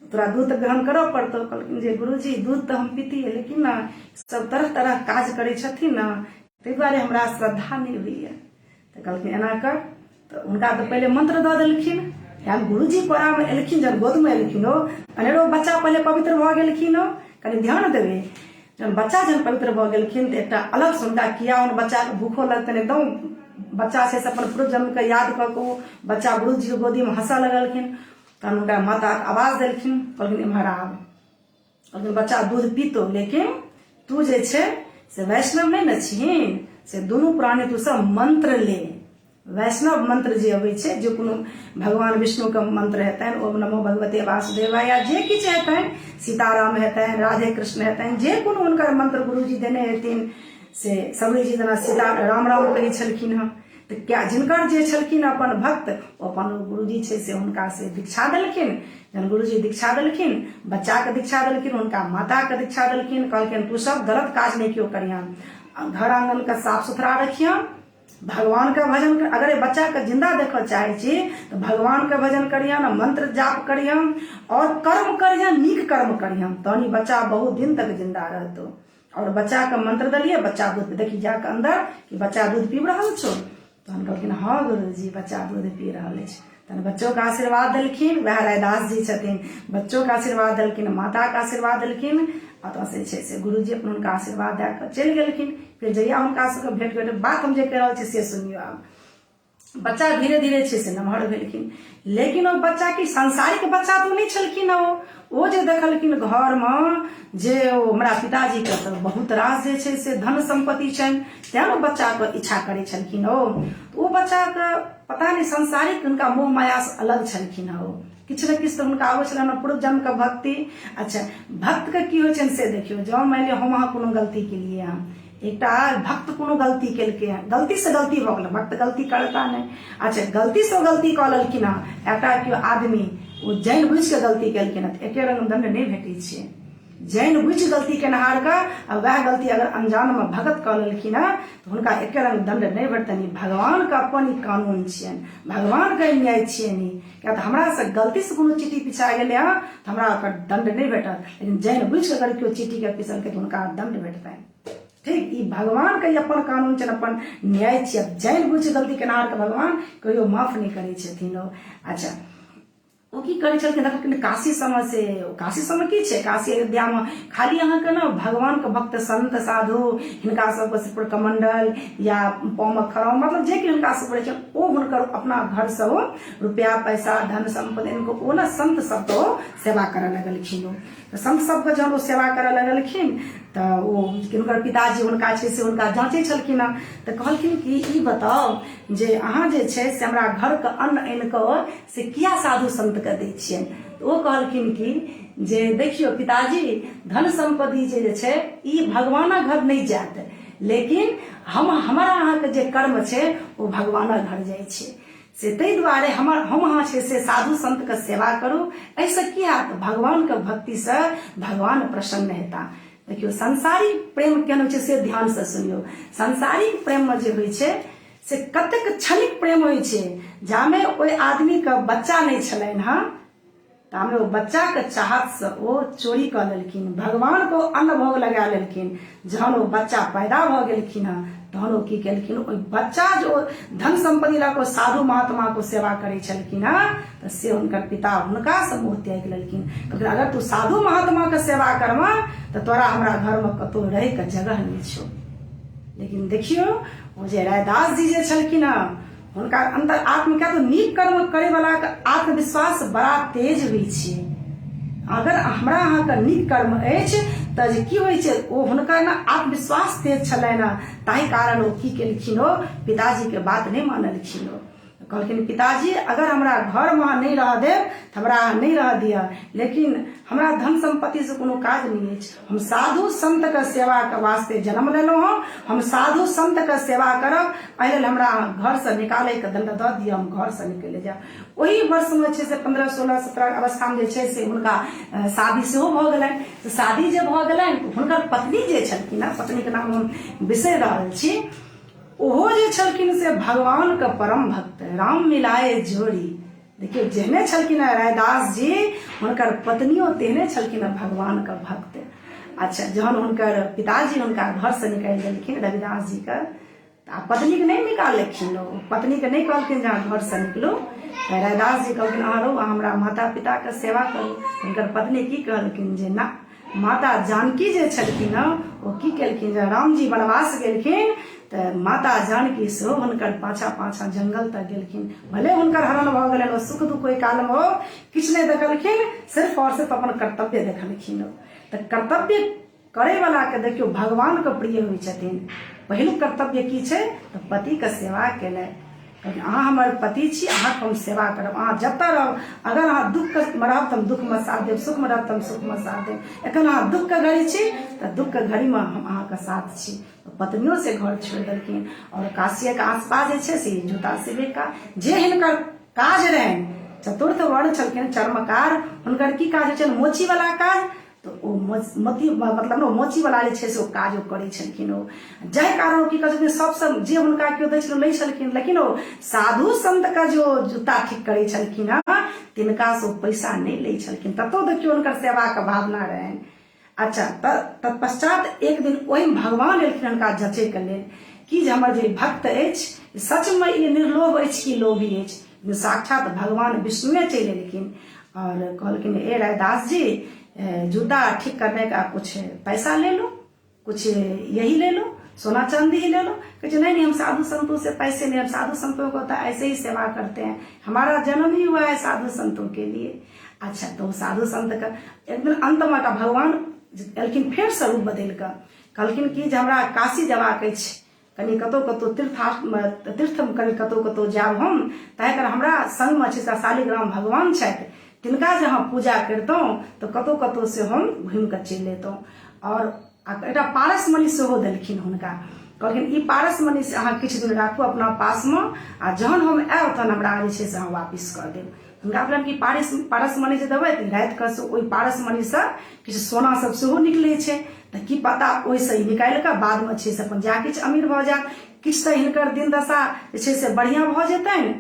तोरा दूध ग्रहण करऽ पड़तो। कहलखिन जे गुरुजी दूध तो हम पीती है, लेकिन ना सब तरह तरह काज करै छथिन ना ताहि दुआरे हमरा श्रद्धा नहीं होइए। तो कहलखिन एना कर। तो उनका तो पहले मंत्र दऽ देलखिन। यानी गुरुजी कोरा में एलखिन जब गोद में एलखिन अनेरो बच्चा पहले पवित्र भऽ गेलखिन। कनि ध्यान देबै जब बच्चा जब पवित्र भऽ गेलखिन तो एक अलग से हुनका किया उन बच्चा के भूखो लगतनि एकदम बच्चा से अपन पूर्व जन्म के याद कऽ के बच्चा गुरुजी के गोदी में हंसऽ लगलखिन। तहन हुनका माता के आवाज देलखिन। कहलखिन इम्हर आब। कहलखिन बच्चा दूध पीतो, लेकिन तू जे छै से वैष्णव नहीं न छिहीन, से दुनू प्राणी तू सब मंत्र ले। वैष्णव मंत्र जे अबै छै जे कोनो भगवान विष्णु के मंत्र हेतनि, ओम नमो भगवते वासुदेवाय या जे किछु हेतनि, सीताराम हेतनि, राधे कृष्ण हेतनि, जे कोनो हुनकर मंत्र गुरुजी देने हेथिन से सबरी जी जेना सीता राम राम कहै छलखिन हँ। तो क्या जिनकर जे छलखिन अपन भक्त ओ अपन गुरुजी छै से हुनका से दीक्षा देलखिन। जन गुरुजी दीक्षा देलखिन, बच्चा के दीक्षा देलखिन, हुनका माता के दीक्षा देलखिन। कहलखिन तू सब गलत काज नहीं क्यों करियन, घर आंगन का साफ सुथरा रखियन, भगवान का भजन कर। अगर ये बच्चा के जिंदा देखना चाहे छी तो भगवान का भजन करियन, मंत्र जाप करियन और कर्म करियन, नीक कर्म करियन, तहनी बच्चा बहुत दिन तक जिंदा रहतो। और बच्चा के मंत्र दलिए बच्चा दूध देखी जाके अंदर कि बच्चा दूध पीब रहा छो। तो हम कहलखिन हाँ गुरुजी बच्चा दूध पी रहा है। तहन बच्चों का आशीर्वाद देलखिन, वह रैदास जी छथिन। बच्चों का आशीर्वाद देलखिन, माता का आशीर्वाद देलखिन। आ से गुरुजी अपन हुनका आशीर्वाद दे कऽ चलि गेलखिन। फिर जहिया हुनका सबके भेट भेट बात हम जे कह रहल छी से सुनियो। आब बच्चा धीरे धीरे छै से नमहर भेलखिन, लेकिन ओ बच्चा की सांसारिक बच्चा तो नहीं छलखिन। ओ जे देखलखिन घर में जे हमरा पिताजी के तऽ बहुत रास जे छै से धन संपत्ति छनि, तें ओ बच्चा के इच्छा करै छलखिन। ओ बच्चा के पता नहीं सांसारिक हुनका मोह माया से अलग छलखिन। किछु ने किछु तऽ हुनका आबै छलनि पूर्व जन्म के भक्ति। अच्छा भक्त के की होइ छनि से देखियो। जँ मान लिअ हम अहाँ कोनो गलती केलिए हँ, एकटा भक्त कोनो गलती केलकै हँ, गलती से गलती भऽ गेलै, भक्त गलती करता नहीं। अच्छा गलती से गलती कऽ लेलखिन हँ, एकटा केओ आदमी ओ जानि बुझि के गलती केलखिन हँ, एके रंग दंड नहीं भेटै छै। जानि बुझि गलती केनहार का आ वह गलती अगर अनजान में भगत कऽ लेलखिन हँ तो हुनका एक रंग दंड नहीं भेटतनि। भगवान का अपन ई कानून छियनि, भगवान के न्याय छियनि। क्या तो हमरा से गलती से कोनो चीटी पिछा गेलै हँ तो हमरा ओकर दंड नहीं भेटत, लेकिन जानि बुझि कऽ अगर केओ चीटी के पिछलकै तो हुनका दंड भेटतनि। ठीक, ई भगवान के अपन कानून छनि, अपन न्याय छियै। जानि बुझि गलती केनहार के भगवान कहियो माफ नहीं करै छथिन। अच्छा, ओ की करै छलखिन काशी समय से, काशी समय की छै, काशी अयोध्या में खाली अहाँके ने भगवान के भक्त संत साधु हिनका सबके सिर पर कमंडल या पाँव में खड़ाउ, मतलब जे कि हुनका सब पड़े छनि ओ हुनकर अपना घर से ओ रुपया पैसा धन संपत्ति इनको ओ ना संत सबके ओ सेवा करऽ लगलखिन। तो संत सबके जहन ओ सेवा करऽ लगलखिन तो ओ हुनकर पिताजी हुनका छै से हुनका जाँचे छलखिन हँ। तो कहलखिन कि ई बताओ जे अहाँ जे छै से हमरा घर के अन्न आनि कऽ से किया साधु संत के दै छियनि। तो ओ कहलखिन कि जे देखियो पिताजी, धन संपत्ति जे छै ई भगवानक घर नहीं जायत, लेकिन हमारा अहाँके जे कर्म छै ओ भगवानक घर जाइ छै। से ताहि दुआरे हम अहाँ छै से साधु संत के सेवा करू। ऐसे किया तो भगवान के भक्ति से भगवान प्रसन्न हेता। देखियो संसारिक प्रेम केहन होइ छै से ध्यान से सुनियो। संसारिक प्रेम में जे होइ छै से कतेक क्षणिक प्रेम होइ छै। जामे ओहि आदमी के बच्चा नहीं छलनि हँ तामे ओ बच्चा के चाहत से ओ चोरी कऽ लेलखिन, भगवान को अन्न भोग लगा लेलखिन। जहन ओ बच्चा पैदा भऽ गेलखिन हँ तहन ओ की केलखिन, ओहि बच्चा जो धन संपत्ति लऽ कऽ साधु महात्मा को सेवा करै छलखिन हँ तऽ से हुनकर पिता हुनका से मोह त्याग लेलखिन। कहलखिन अगर तू साधु महात्मा के सेवा करबा तऽ तोरा हमरा घर में कतौ रहे के जगह नहीं छौ। लेकिन देखियो ओ जे रैदास जी जे छलखिन हँ हुनका अंदर आत्म क्या तो नीक कर्म करे वाला के आत्मविश्वास बड़ा तेज होइ छै। अगर हमरा अहाँके नीक कर्म अछि तऽ जे की होइ छै ओ हुनका ने आत्मविश्वास तेज छलनि हँ, ताहि कारण ओ की केलखिन, ओ पिताजी के बात नहीं मानलखिन। कहलखिन पिताजी अगर हमरा घर में नहीं रह देब तो हमरा नहीं रह दिया, लेकिन हमरा धन संपत्ति से कोनो काज नहीं अछि। हम साधु संत के सेवा के वास्ते जन्म लेलहुँ हँ, हम साधु संत के सेवा करब, एहि लेल हमरा घर से निकाले के दंड दऽ दिअ, हम घर से निकलि जायब। ओही वर्ष में छै से 15, 16, 17 अवस्था में जे छै से हुनका शादी सेहो भऽ गेलनि। तऽ शादी जे भऽ गेलनि हुनकर पत्नी जे छलखिन हँ, पत्नी के नाम हम बिसरि रहल छी, ओहो जे छलखिन से भगवान के परम भक्त, राम मिलाए जोड़ी। देखियो जेहने छलखिन रैदास जी हुनकर पत्नियों तेहने छलखिन भगवान के भक्त। अच्छा, जहन हुनकर पिताजी हुनका घर से निकालि देलखिन रविदास जी के, पत्नी के नहीं निकालखिन, पत्नी के नहीं कहलखिन जहाँ घर से निकलो। रैदास जी कहलखिन अहाँ रहू, हमरा माता पिता के सेवा करू। हुनकर पत्नी की कहलखिन जे ना, माता जानकी जे छलखिन ओ की केलखिन, राम जी वनवास गेलखिन तऽ माता जानकी सेहो हुनकर पाछा पाछा जंगल तक गेलखिन। भले हुनकर हरण भऽ गेलनि, सुख दुख ओहि काल में ओ किछु नहीं देखलखिन, सिर्फ और सिर्फ अपन कर्तव्य देखलखिन। तऽ कर्तव्य करे वाला के देखियो भगवान के प्रिय होइ छथिन। पहिलुक कर्तव्य की छै तऽ पति के सेवा केनाइ। अहाँ हमर पति छी, अहाँके हम सेवा करब, अहाँ जतऽ रहब, अगर अहाँ दुख में रहब तऽ हम दुख में साथ देब, सुख में रहब तऽ हम सुख में साथ देब। एखन अहाँ दुख के घड़ी छी तऽ दुख के घड़ी में हम अहाँके साथ छी। पत्नियों से घर छोड़ देलखिन और काशी के आसपास जे छै से जूता सेविका जे हिनकर काज रहनि, चतुर्थ वर्ण छलखिन, चर्मकार, हुनकर की काज छनि, मोची वाला काज। तो ओ मोती मतलब मोची वाला जे छै से ओ काज करै छलखिन। ओ जाहि कारण ओ की कहै छथिन, सबसे जे हुनका केओ दै छलखिन लै छलखिन, लेकिन ओ साधु संत का जो जूता ठीक करै छलखिन हँ तिनका से ओ पैसा नहीं लै छलखिन। ततो देखियो हुनकर सेवा के भावना रहनि। अच्छा, तत्पश्चात एक दिन ओहि भगवान एलखिन हुनका जचे के लेल कि जे हमर जे भक्त अछि सच में ई निर्लोभ अछि कि लोभी अछि। साक्षात भगवान विष्णुए चलि एलखिन और कहलखिन ए रैदास जी, जूता ठीक करने का कुछ पैसा ले लो, कुछ यही ले लो, सोना चांदी ही ले लो। कहते नहीं, हम साधु संतों से पैसे नहीं, हम साधु संतों को तो ऐसे ही सेवा करते हैं, हमारा जन्म ही हुआ है साधु संतों के लिए। अच्छा, तो साधु संत का एक दिन अंत में का भगवान एलखिन फेर स्वरूप बदल कऽ, कहलखिन कि जे हमरा काशी जबाक अछि, कनि कतौ कतौ तीर्थ कनि कतौ कतौ जायब हम, ताहि कारण हमरा संग में छै शालिग्राम भगवान छथि, तिनका जे हम पूजा करितहुँ तऽ कतौ कतौ से हम घुमि कऽ चलि अयतहुँ। और एकटा पारसमणि सेहो देलखिन हुनका, कहलखिन ई पारसमणि से अहाँ किछु दिन राखू अपना पास में, आ जहन हम आयब तहन हमरा जे छै से अहाँ वापिस कऽ देब। हुनका कहलनि कि पारस मणि जे देबै तऽ राति कऽ से ओहि पारस मणिसँ किछु सोना सब सेहो निकलै छै, तऽ की पता ओहिसँ ई निकालि कऽ बादमे छै से अपन जा किछु अमीर भऽ जायत, किछु तऽ हिनकर दिन दशा जे छै से बढ़िआँ भऽ जेतनि।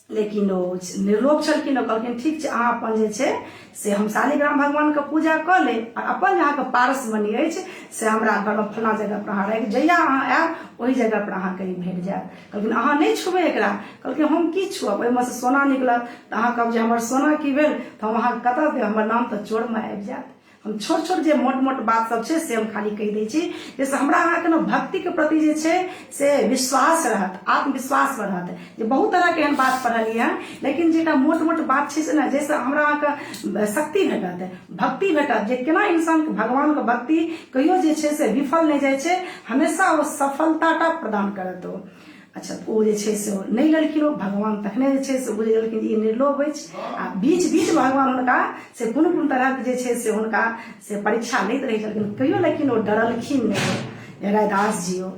लेकिन ओ निर्लोभ छलखिन, ओ कहलखिन ठीक छै अहाँ अपन जे छै से हम शालिग्राम भगवानके पूजा कऽ लेब, आ अपन जहाँके पारस मणि अछि से हमरा घरमे फलाँ जगह पर अहाँ राखि, जहिया अहाँ आयब ओहि जगह पर अहाँके ई भेट जायत। कहलखिन अहाँ नहि छुबै एकरा, कहलखिन हम की छुअब, ओहिमे से सोना निकलत तऽ अहाँ कहब जे हमर सोना की भेल, तऽ हम अहाँके कतऽ देब, हमर नाम तऽ चोरमे आबि जायत। हम छोट छोट जे मोट मोट बात सब छै से हम खाली कहि दै छी, जैसे हमरा अहाँके ने भक्ति के प्रति जे छै से विश्वास रहत, आत्मविश्वास बढ़त। जे बहुत तरह के एहन बात पढ़लियै हन, लेकिन जेटा मोट मोट बात छै से ने जैसे हमरा अहाँके शक्ति भेटत, भक्ति भेटत, जे केना इंसान के भगवान के भक्ति कहियो जे छै से विफल नहीं जाइ छै, हमेशा ओ सफलता प्रदान करत ओ। अच्छा ओ जे छै से नहीं लेलखिन, ओ भगवान तखने जे छै से बुझि गेलखिन ई निर्लोभ अछि, आ बीच बीच भगवान हुनका से कोनो तरहक जे छै से हुनका से परीक्षा लैत रहै छलखिन कहियो, लेकिन ओ डरलखिन नहीं रैदास जी। ओ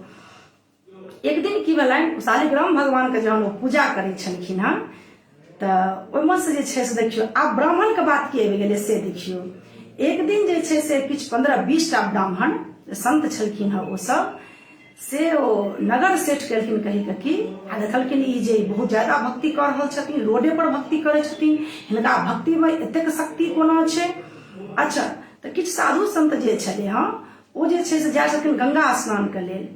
एक दिन की भेलनि, शालिग्राम भगवान के जहन ओ पूजा करै छलखिन हँ, तऽ ओहिमे से जे छै से देखियौ आब ब्राह्मण के बात की आबि गेलै से देखियौ। एक दिन जे छै से किछु 15-20 टा ब्राह्मण संत छलखिन हँ, ओ सब से ओ नगर सेठ केलखिन कही की, आ देखलखिन ई जे बहुत ज्यादा भक्ति कर रहल छथिन, रोडे पर भक्ति करै छथिन, हिनका भक्ति में एतेक शक्ति कोना छै। अच्छा तऽ किछु साधु संत जे छलै हँ, ओ जे छै से जाइ छलखिन गंगा स्नान के लेल।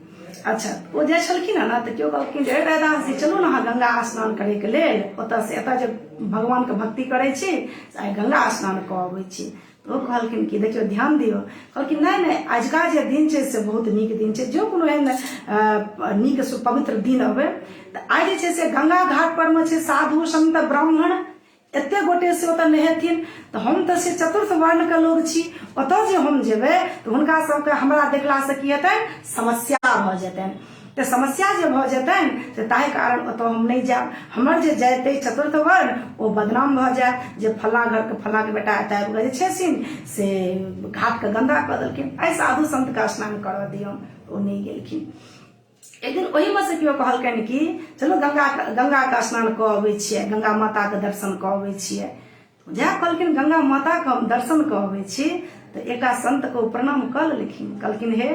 अच्छा ओ जाइ छलखिन हँ ने, तऽ केओ कहलखिन जे रैदास जी चलू ने अहाँ गंगा स्नान करे के लेल, ओतऽ से एतऽ जे भगवान के भक्ति करै छी आइ गंगा स्नान कऽ अबै छी। तो कहलखिन कि देखियो ध्यान दियो, कहलखिन नहीं आजुका जे दिन छै से बहुत नीक दिन छै, जो कोनो एहन नीक पवित्र दिन अबै तऽ आइ जे छै से गंगा घाट पर में छै साधु संत ब्राह्मण एते गोटे से ओतऽ नहेथिन, तऽ हम तऽ से चतुर्थ वर्ण के लोग छी, ओतऽ जे हम जेबै तऽ हुनका सबके हमरा देखला से की हेतनि, समस्या भऽ जेतनि। तऽ समस्या जे भऽ जेतनि तऽ ताहि कारण ओतऽ हम नहीं जायब, हमर जे जाइते चतुर्थ वर्ण ओ बदनाम भऽ जायत, जे फल्लाँ घर के फल्लाँ के बेटा एतऽ जे छथिन से घाट के गंदा कऽ देलखिन, एहि साधु संत के स्नान करऽ दियौ। ओ नहीं गेलखिन। एक दिन ओही में से केओ कहलकनि कि चलो गंगा के स्नान कऽ अबै छियै, गंगा माता के दर्शन कऽ अबै छियै। जहाँ कहलखिन गंगा माता के हम दर्शन कऽ अबै छी, तऽ एकटा संत को प्रणाम कऽ लेलखिन, कहलखिन हे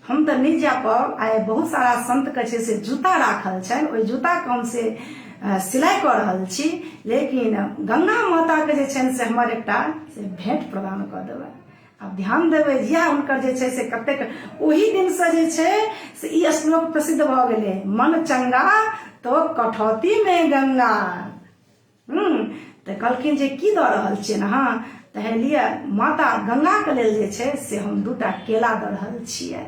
हम तऽ नहीं जा पाब, आइ बहुत सारा संत के छै से जूता राखल छनि, ओहि जूता के हम से सिलाई कऽ रहल छी, लेकिन गंगा माता के जे छनि से हमर एकटा से भेंट प्रदान कऽ देबै। आब ध्यान देबै यह हुनकर जे छै से कतेक ओही दिन से जे छै से ई श्लोक प्रसिद्ध भऽ गेलै, मन चंगा तो कठौती में गंगा। तऽ कहलखिन जे की दऽ रहल छियै अहाँ, तऽ लिअ माता गंगा के लेल जे छै से हम 2टा केला दऽ रहल छियै।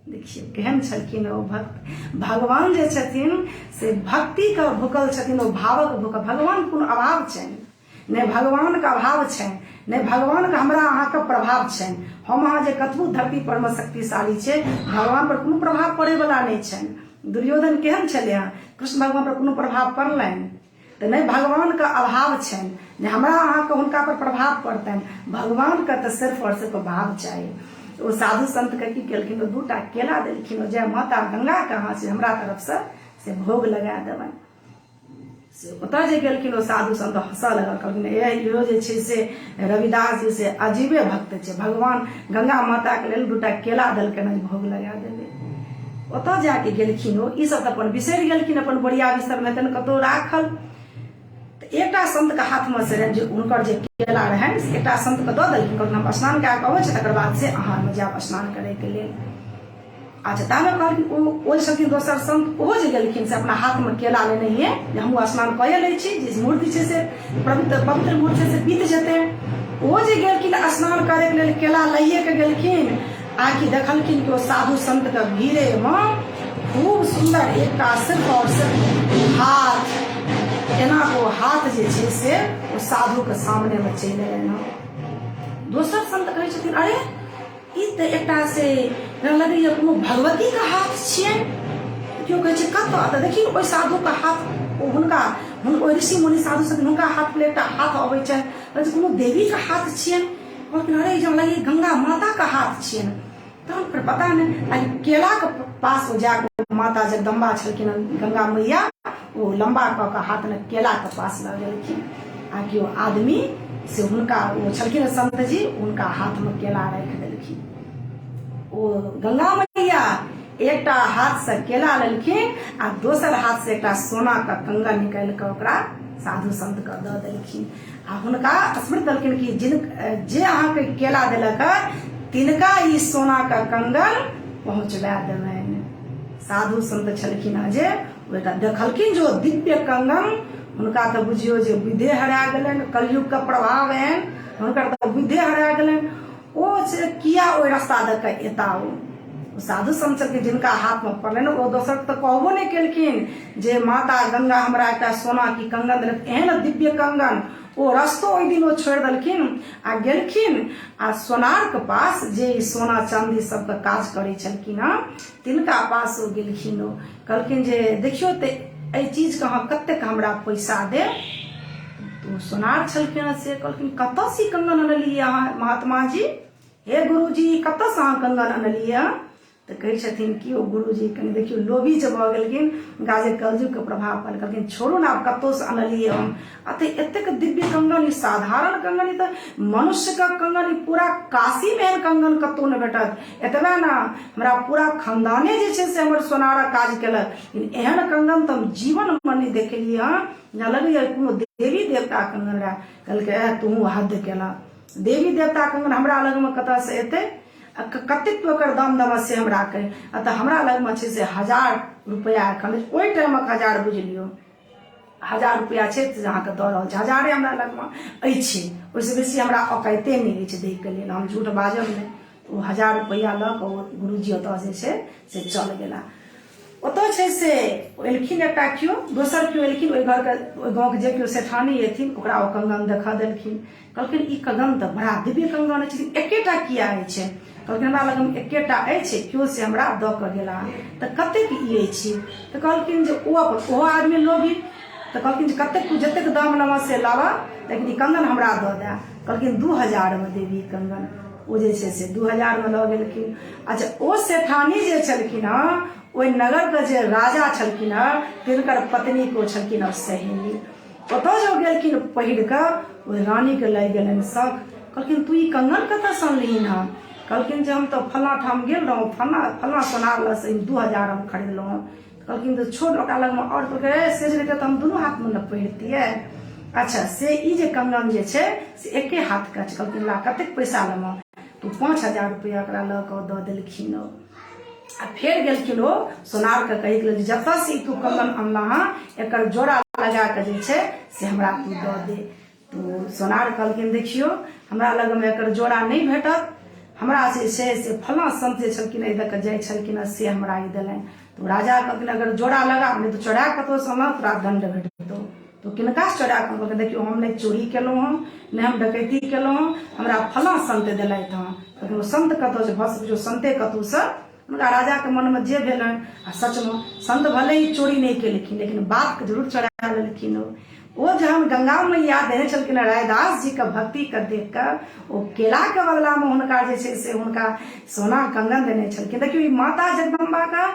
देखियौ केहन छलखिन ओ भक्त, भगवान जे छथिन से भक्ति के भूखल छथिन, ओ भावक भूखल, भगवान कोनो अभाव छनि नहीं, भगवान के अभाव छनि नहीं, भगवान के हमरा अहाँ के प्रभाव छनि। हम अहाँ जे कतबो धरती पर में शक्तिशाली छै, भगवान पर कोनो प्रभाव पड़े वाला नहीं छनि। दुर्योधन केहन छलै हँ, कृष्ण भगवान पर कोनो प्रभाव पड़लनि तऽ नहीं, भगवान के अभाव छनि नहीं, हमरा अहाँ के हुनका पर प्रभाव पड़तनि, भगवान के तऽ सिर्फ और सिर्फ भाव चाही। ओ साधु संत के की केलखिन, 2टा केला देलखिन, जय माता गंगा के अहाँ से हमरा तरफ से भोग लगा देबनि। से ओतऽ जे गेलखिन ओ साधु संत हंसऽ लगल, कहलखिन इहो जे छै से रविदास जी से अजीबे भक्त छै, भगवान गंगा माता के लेल 2टा केला देलखिन भोग लगा देबै। ओतऽ जाके गेलखिन ओ, ई सब तऽ अपन बिसरि गेलखिन, अपन बोरिया बिस्तर में तन कतौ राखल। तऽ एकटा संत के हाथ में से जे हुनकर जे केला रहनि, एकटा संत के दऽ देलखिन, कहलखिन हम स्नान कए कऽ अबै छी, तकर बाद से अहाँ में जायब स्नान करे के लेल। अच्छा तामे कहलखिन ओ छलखिन दोसर संत, ओहो जे गेलखिन से अपना हाथ में केला लेने जे हम स्नान कऽ लै छी, जे मूर्ति छै से पवित्र मूर्ति छै से बीत जेतै। ओ जे गेलखिन स्नान करे के लेल केला लइए के गेलखिन, आकि देखलखिन कि ओ साधु संत के भीड़े में खूब सुंदर एकटा सिर्फ और सिर्फ हाथ, एना ओ हाथ जे छै से ओ साधु के सामने में चलि एलनि। दोसर संत कहै छथिन अरे ई तऽ एकटा से लगैया कोनो भगवती के हाथ छियनि। केओ कहै छै कतऽ, तऽ देखियौ ओहि साधु के हाथ, हुनका ओहि ऋषि मुनि साधु छथिन हुनका हाथ में एकटा हाथ अबै छनि, कोनो देवी के हाथ छियनि। कहलखिन अरे जब लगे गंगा माता के हाथ छियनि। तहन फिर पता नहीं केला के पास जाके माता जगदम्बा छलखिन गंगा मैया, वो लंबा कऽ के हाथ में केला के पास लऽ गेलखिन आ कि वो आदमी से हुनका वो छलखिन संत जी उनका हाथ में केला रख देलखिन। वो गंगा मैया एकटा हाथ से केला लेलखिन आ दोसर हाथ से एकटा सोना का कंगन निकाल के ओकरा साधु संत के दऽ देलखिन आ हुनका स्मृत देलखिन कि जे अहाँके केला देलक तिनका ई सोना का कंगन पहुँचबा देबनि। साधु संत छलखिन जे ओकरा देखलखिन जो दिव्य कंगन हुनका तऽ बुझियो जे विधे हरा गेलनि, कलयुग के प्रभाव एहन हुनकर तऽ विधे हरा गेलनि। ओ किया ओहि रास्ता दऽ के एता साधु संत छलखिन जिनका हाथ में पड़लनि ओ दोसर तऽ कहबो नहीं केलखिन जे माता गंगा हमरा एकटा सोना की कंगन देलक, एहन दिव्य कंगन ओ रस्तो ओहि दिन ओ छोड़ि देलखिन आ गेलखिन आ सोनार के पास जे सोना चांदी सबके काज करै छलखिन तिनका पास ओ गेलखिन। ओ कहलखिन जे देखियो ते एहि चीज के अहाँ कतेक हमरा पैसा दे। तो सोनार छलखिन से कहलखिन कतऽ से कंगन अनलियै अहाँ महात्मा जी, हे गुरु जी कतऽ से अहाँ कंगन अनलियै। तो कहे छथिन कि ओ गुरुजी कनि देखियो लोभी जब भऽ गेलखिन हुनका जे कलयुग के प्रभाव पड़ल कहलखिन छोड़ू ना आब कतौ से अनलियै हम अते एतेक दिव्य कंगन, ई साधारण कंगन, ई तऽ मनुष्य का कंगन, ई पूरा काशी में एहन कंगन कतौ नहीं भेटत। एतबे ना हमरा पूरा खानदाने जे छै से हमर सोनारा काज केलक, एहन कंगन तऽ हम जीवन में नहीं देखलियै हँ। लगैया कोनो देवी देवता कंगन रहे। कहलकै तू हद केला, देवी देवता कंगन हमरा लग में कतऽ से एतै, कतेक ओकर दाम दम से हमरा कहे अतः हमरा लग में छै से 1000 रुपया एखन ओहि टाइम 1000 बुझलियो 1000 रुपया छै अहाँके दऽ रहल छै, 1000 हमरा लग में अछि, ओहिसे बेसी हमरा औकाते नहीं अछि दै के लेल, हम झूठ बाजब नहीं। ओ 1000 रुपया लऽ कऽ गुरुजी ओतऽ जे छै से चल गेला। ओतऽ छै से एलखिन एकटा केओ दोसर केओ एलखिन ओहि घर के ओहि गाँव के जे केओ सेठानी एथिन ओकरा ओ कंगन देखा देलखिन। कहलखिन ई कंगन तऽ बड़ा दिव्य कंगन अछि, एकेटा किया अछि। कहलखिन हमरा लग में एकेटा अछि, केओ से हमरा दऽ कऽ गेला तऽ कतेक ई अछि। तऽ कहलखिन जे ओहो आदमी लोभी, तऽ कहलखिन जे कतेक जतेक दाम लेबऽ से लाबऽ लेकिन ई कंगन हमरा दऽ दे। कहलखिन 2000 में देवी कंगन। ओ जे छै से 2000 में लऽ गेलखिन। अच्छा ओ सेठानी जे छलखिन ओहि नगर के जे राजा छलखिन तिनकर पत्नी को छलखिन सहेली, ओतऽ जो गेलखिन पहिर कऽ ओहि रानी के लागि गेलनि शक। कहलखिन तू ई कंगन कतऽ सँ अनलिहिन हँ। कहलखिन जे हम तो फल्लाँ ठाम गेल रहूँ, फल्लाँ सोनार लग से 2000 हम खरीदलहुँ। कहलखिन तो छोड़ ओकरा लग में और से जगह तो हम दुनू हाथ में न पहिरतियै। अच्छा से ई जे कंगन जे छै से एके हाथ के छै। कहलखिन ला कतेक पैसा लेमऽ, तू 5000 रुपया ओकरा लऽ कऽ दऽ देलखिन। आ फेर गेलखिन ओ सोनार के कहि गेल जतऽ से तू कंगन अनला हँ एकर जोड़ा लगा के जे छै से हमरा तू दऽ दे। तो सोनार कहलखिन देखियो हमरा लग में एकर जोड़ा नहीं भेटत, हमरा से फलां संत जे छलखिन एहि दऽ कऽ जाइ छलखिन से हमरा ई देलनि। तो राजा कहलखिन अगर जोड़ा लगा नहीं तो चढ़ा कतौ से तोरा दंड भेटतौ। तो किनका से चढ़ा कहलखिन देखियो हम नहीं चोरी केलहुँ हँ नहीं हम डकैती केलहुँ हँ, हमरा फलां संत देलथि हँ। कहलखिन ओ संत कतौ से भस जो संते कतौ से। हुनका राजा के मन में जे भेलनि आ सच में संत भले ही चोरी नहीं केलखिन लेकिन बात के जरूर चढ़ा लेलखिन। वो जहन गंगा मैया देने छलखिन रायदास जी के भक्ति के देख कर वो केला के बदला में हुनका जे छै से हुनका सोना कंगन देने छलखिन। देखियो ई माता जगदम्बा का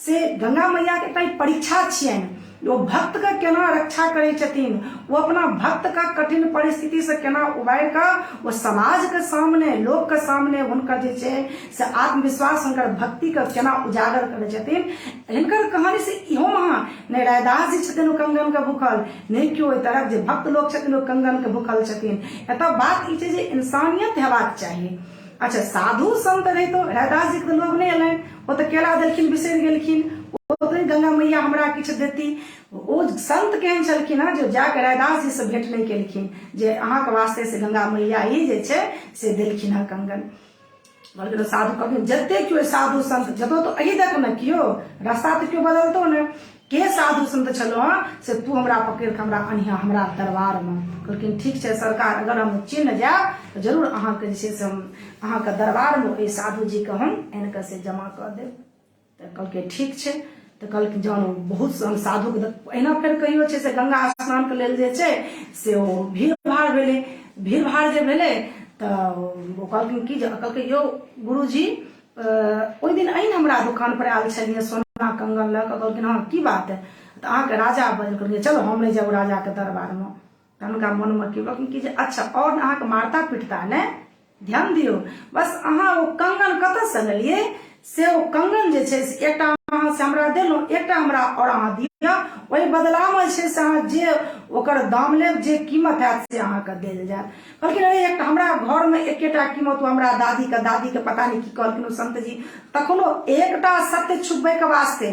से गंगा मैया के एकटा परीक्षा छियनि, वो भक्त का केना रक्षा करे छथिन, वो अपना भक्त का कठिन परिस्थिति से केना उबार कर वो समाज के सामने लोक के सामने हुनकर जे छै से आत्मविश्वास हुनकर भक्ति का केना उजागर करे छथिन। हिनकर कहानी से इहो महा ने रायदास जी छथिन कंगन के भूखल नहीं क्यों तरह जे भक्त लोग छथिन वो कंगन के भूखल छथिन। एतऽ बात ई छै जे इंसानियत हेबाक चाहिए। अच्छा साधु संत रही तो रायदास जी के लोग नहीं एलनि, वो तो केला देलखिन बिसरि गेलखिन, गंगा मैया हमरा किछु देती। ओ संत केहन छलखिन जो जाके रायदास जी से भेंट नहीं केलखिन जे अहाँ के वास्ते से गंगा मैया ई जे छै से देलखिन हँ कंगन। कहलखिन साधु कहलखिन जते क्यों साधु संत जतो तो अही देख न कियो रास्ता तो क्यों बदलतो ने के साधु संत छलो हँ से तू हमरा पकड़ के हमरा अनिहा हमरा दरबार में। कहलखिन ठीक छै सरकार अगर हम चिन्ह जायब तो जरूर अहाँ के जे छै से हम अहाँ के दरबार में ओहि साधु जी के हम एनके से जमा कऽ देब। तऽ कहलकै ठीक छै। तऽ कहलखिन जहन बहुत हम साधु के अहिना फेर कहियो छै से गंगा स्नान के लेल जे छै से ओ भीड़ भाड़ भेलै, भीड़ भाड़ जे भेलै तऽ ओ कहलखिन की कहलकै यौ गुरुजी ओहि दिन अहिना हमरा दुकान पर आयल छलियै सोना कंगन लऽ कऽ। कहलखिन हाँ की बात है। तो अहाँके राजा बजल कहलकै चलो हम नहीं जाब राजा के दरबार में। तो हुनका मन में की कहलखिन कि अच्छा और अहाँके मारता पिटता ने, ध्यान दियो बस अहाँ ओ कंगन कतऽ से लेलियै से ओ कंगन जे छै से एकटा अहाँ से हमरा देलहुँ, एकटा हमरा और अहाँ दिअ, ओहि बदला में छै से अहाँ जे ओकर दाम लेब जे कीमत हैत से अहाँके देल जायत। कहलखिन अरे एकटा हमरा घर में एकेटा कीमत हमरा दादी के पता नहीं की कहलखिन संत जी। तखनो एकटा सत्य छुपबै के वास्ते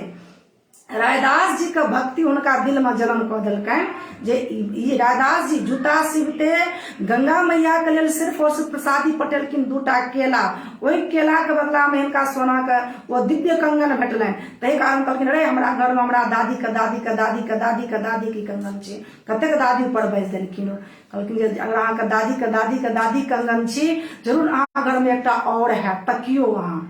रायदास जी के भक्ति उनका दिल में जन्म कऽ देलकनि जे ई रायदास जी जूता सिबते गंगा मैया के लेल सिर्फ और सिर्फ प्रसादी पटेलखिन 2टा केला, ओहि केला के बदला में हिनका सोना के वो दिव्य कंगन भेटलनि। तहि कारण कहलखिन अरे हमरा घर में हमरा दादी के कंगन छै, कतेक दादी ऊपर बैस देलखिन। कहलखिन जे अगर अहाँके दादी के कंगन छी जरूर अहाँ घर में एकटा और है तकियो अहाँ।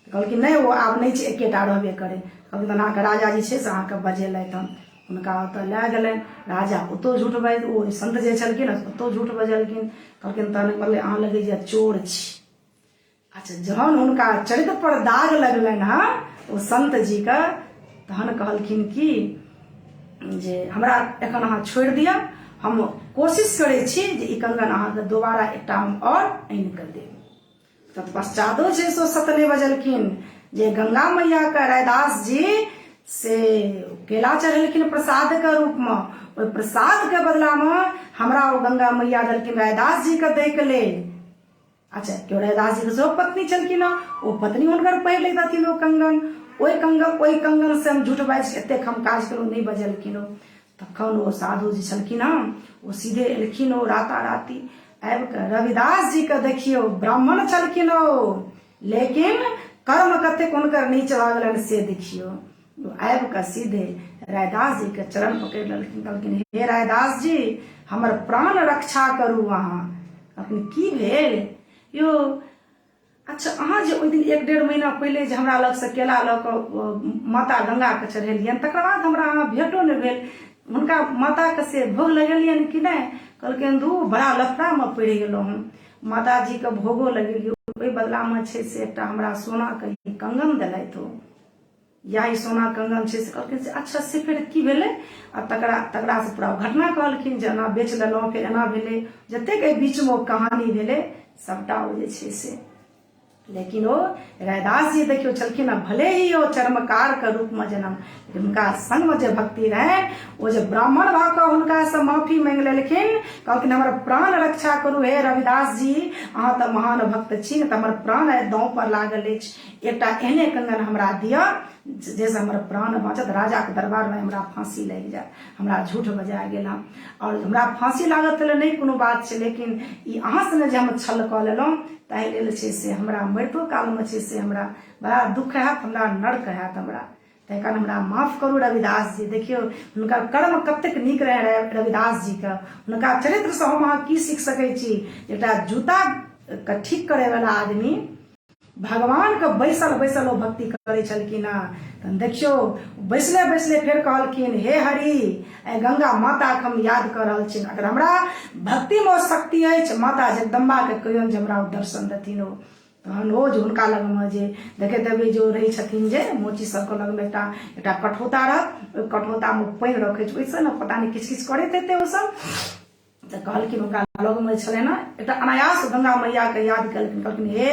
कहलखिन नहीं वो आब नहीं छै, एकेटा रहबे करे। कहलखिन अहाँके राजा जी छै से अहाँके बजेलथि हन, हुनका ओतऽ लए गेलनि। राजा ओतो झूठ बाजि ओ संत जे छलखिन ओतो झूठ बजलखिन। कहलखिन तहन कहलकै अहाँ लगे जे चोर छी। अच्छा जहन हुनका चरित्र पर दाग लगलनि हँ ओ संत जी के, तहन कहलखिन कि जे हमरा एखन अहाँ छोड़ि दिअ, हम कोशिश करै छी जे ई कंगन अहाँके दोबारा एकटा हम और आनि कऽ देब। तत्पश्चातो छै सो सतने बजलखिन जे गंगा मैया के रायदास जी से केला चढ़ेलखिन प्रसाद के रूप में, ओहि प्रसाद के बदला में हमरा ओ गंगा मैया देलखिन रायदास जी के दै के लेल। अच्छा क्यों रायदास जी के सेहो पत्नी छलखिन, ओ पत्नी हुनकर पहिर लैत रहथिन ओ कंगन, ओहि कंगन से हम झूठ बाजि एतेक हम काज केलहुँ नहीं बजलखिन। तखन ओ साधु जी छलखिन ओ सीधे एलखिन ओ राताराती आबि कऽ रविदास जी के देखियो ब्राह्मण छलखिन ओ, लेकिन कर्म कतेक हुनकर नीच भऽ गेलनि से देखियो। आबि कऽ सीधे रायदास जी के चरण पकड़ि लेलखिन। कहलखिन हे रायदास जी हमर प्राण रक्षा करू अहाँ। कहलखिन की भेल यो? अच्छा अहाँ जे ओहि दिन 1-1.5 महीना पहिले जे हमरा लग से केला लऽ कऽ माता गंगा के चढ़ेलियनि, तकर बाद हमरा अहाँ भेटो नहि भेल, हुनका माता के से भोग लगेलियनि कि नहीं? कहलखिन धू बड़ा लफड़ा में पड़ि गेलहुँ हम, माता जी के भोगो लगेलियै, ओहि बदला में छै से एकटा हमरा सोना के कंगन देलथि हो, यही सोना कंगन छै से। कहलखिन से अच्छा से फिर की भेलै? आ तकरा से पूरा घटना कहलखिन जे एना बेच लेलहुँ, फिर एना भेलै, जतेक एहि बीच में ओ कहानी भेलै सबटा ओ जे छै से। लेकिन ओ रायदास जी देखियो छलखिन भले ही ओ चर्मकार के रूप में जन्म, हुनका संग में जे भक्ति रहे ओ जे ब्राह्मण भऽ कऽ हुनका से माफी मांगि लेलखिन। कहलखिन हमर प्राण रक्षा करू हे रविदास जी, अहाँ तऽ महान भक्त छी, तऽ हमर प्राण दाँव पर लागल अछि, एकटा एहने कंगन हमरा दिअ जैसे हमर प्राण बाँचत, राजा के दरबार में हमरा फांसी लागि जाए, हमरा झूठ बजा गेल हम, और हमरा फांसी लागत नहीं कोनो बात छै, लेकिन ई अहाँ से जे हम छल कऽ लेलहुँ ताहि लेल छै से हमरा मृत्यु काल में छै से हमरा बड़ा दुख हैत, हमरा नर्क हैत हमरा, ताहि कारण हमरा माफ करू रविदास जी। देखियो हुनका कर्म कतेक नीक रहे रविदास जी के, हुनका चरित्र से हम अहाँ की सीख सकै छी? एकटा जूता के ठीक करे वाला आदमी भगवान के बैसल ओ भक्ति करे छलखिन हँ। देखियो बैसले फेर कहलखिन हे हरि गंगा माता के हम याद कर रहल छी, अगर हमरा भक्ति में शक्ति अछि माता जगदम्बा के कहियौन जे हमरा दर्शन देथिन। ओ तहन ओ जे हुनका लग में जे देखैत हेबै जो रहै छथिन जे मोची सबके लग में एकटा कठौता रहत, ओहि कठौता में पानि रखै छै, ओहिसँ ने पता नहीं किछ करैत हेतै ओ सब। तऽ कहलखिन हुनका लग में छलै ने एकटा अनायास गंगा मैया के याद केलखिन। कहलखिन हे